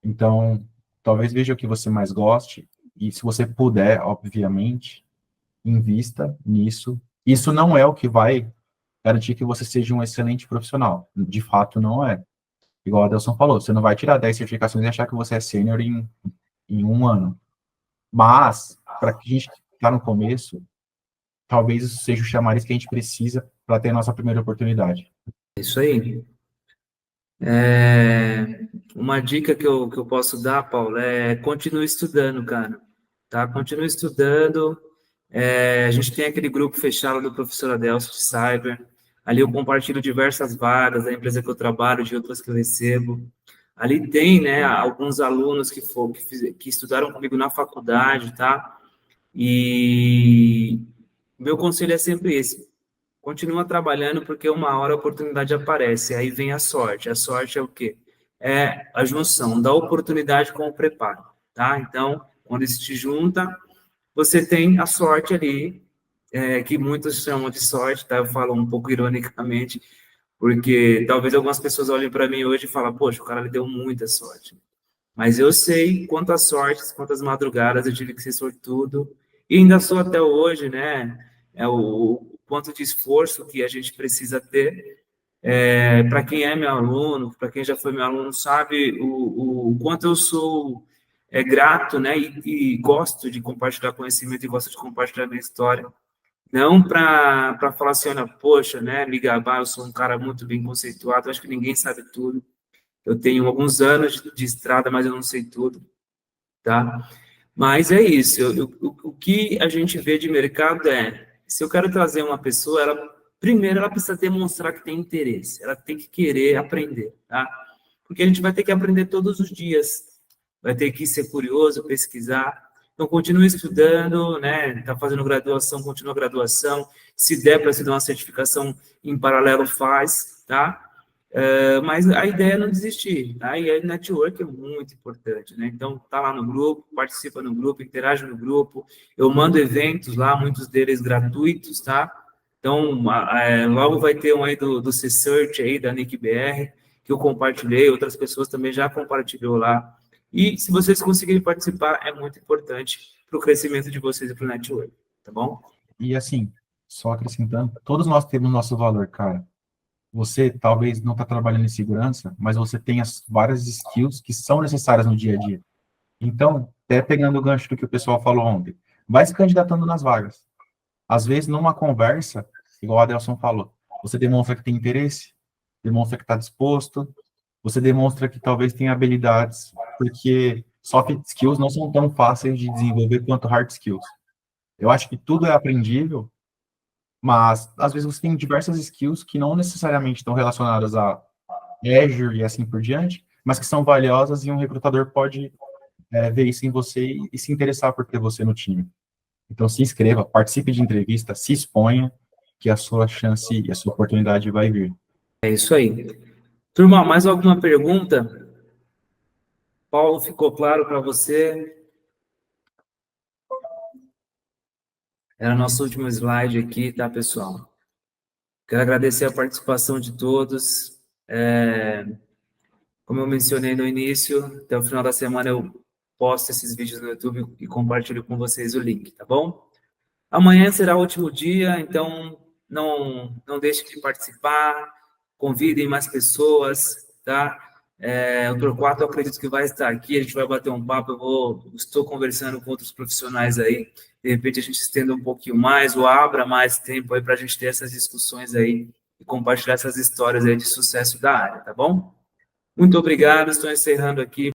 Então, talvez veja o que você mais goste e, se você puder, obviamente, invista nisso. Isso não é o que vai garantir que você seja um excelente profissional. De fato, não é. Igual a Adelson falou, você não vai tirar 10 certificações e achar que você é sênior em um ano. Mas, para que a gente está no começo, talvez isso seja o chamariz que a gente precisa para ter a nossa primeira oportunidade. Isso aí. Uma dica que eu posso dar, Paulo, é continue estudando, cara. Tá? Continue estudando. A gente tem aquele grupo fechado do professor Adelson de Cyber. Ali eu compartilho diversas vagas da empresa que eu trabalho, de outras que eu recebo. Ali tem, né, alguns alunos que estudaram comigo na faculdade, tá? E meu conselho é sempre esse: continua trabalhando, porque uma hora a oportunidade aparece, aí vem a sorte. A sorte é o quê? É a junção da oportunidade com o preparo, tá? Então, quando isso se junta, você tem a sorte ali, que muitos chamam de sorte, tá? Eu falo um pouco ironicamente, porque talvez algumas pessoas olhem para mim hoje e falem, poxa, o cara lhe deu muita sorte. Mas eu sei quantas sortes, quantas madrugadas eu tive que ser sortudo, e ainda sou até hoje, né? O quanto de esforço que a gente precisa ter. Para quem é meu aluno, para quem já foi meu aluno, sabe o quanto eu sou grato, né? E gosto de compartilhar conhecimento e gosto de compartilhar minha história. Não para falar assim, olha, poxa, né? Me gabar, eu sou um cara muito bem conceituado, acho que ninguém sabe tudo. Eu tenho alguns anos de estrada, mas eu não sei tudo, tá? Mas é isso. O que a gente vê de mercado se eu quero trazer uma pessoa, primeiro ela precisa demonstrar que tem interesse, ela tem que querer aprender, tá? Porque a gente vai ter que aprender todos os dias, vai ter que ser curioso, pesquisar. Então, continue estudando, né? Está fazendo graduação, continua a graduação. Se der para se dar uma certificação em paralelo, faz, tá? Mas a ideia é não desistir, tá? E a network é muito importante, né? Então, tá lá no grupo, participa no grupo, interage no grupo. Eu mando eventos lá, muitos deles gratuitos, tá? Então, logo vai ter um aí do C-Search aí, da Nick BR, que eu compartilhei, outras pessoas também já compartilhou lá. E se vocês conseguirem participar, é muito importante para o crescimento de vocês e para o network, tá bom? E assim, só acrescentando, todos nós temos nosso valor, cara. Você talvez não está trabalhando em segurança, mas você tem as várias skills que são necessárias no dia a dia. Então, até pegando o gancho do que o pessoal falou ontem, vai se candidatando nas vagas. Às vezes, numa conversa, igual a Adelson falou, você demonstra que tem interesse, demonstra que está disposto, você demonstra que talvez tenha habilidades, porque soft skills não são tão fáceis de desenvolver quanto hard skills. Eu acho que tudo é aprendível, mas às vezes você tem diversas skills que não necessariamente estão relacionadas a Azure e assim por diante, mas que são valiosas e um recrutador pode ver isso em você e se interessar por ter você no time. Então, se inscreva, participe de entrevista, se exponha, que a sua chance e a sua oportunidade vai vir. É isso aí. Turma, mais alguma pergunta? Paulo, ficou claro para você? Era nosso último slide aqui, tá, pessoal? Quero agradecer a participação de todos. Como eu mencionei no início, até o final da semana eu posto esses vídeos no YouTube e compartilho com vocês o link, tá bom? Amanhã será o último dia, então não deixe de participar, convidem mais pessoas, tá? O Torquato eu acredito que vai estar aqui, a gente vai bater um papo, estou conversando com outros profissionais aí, de repente a gente estenda um pouquinho mais, ou abra mais tempo aí para a gente ter essas discussões aí e compartilhar essas histórias aí de sucesso da área, tá bom? Muito obrigado, estou encerrando aqui.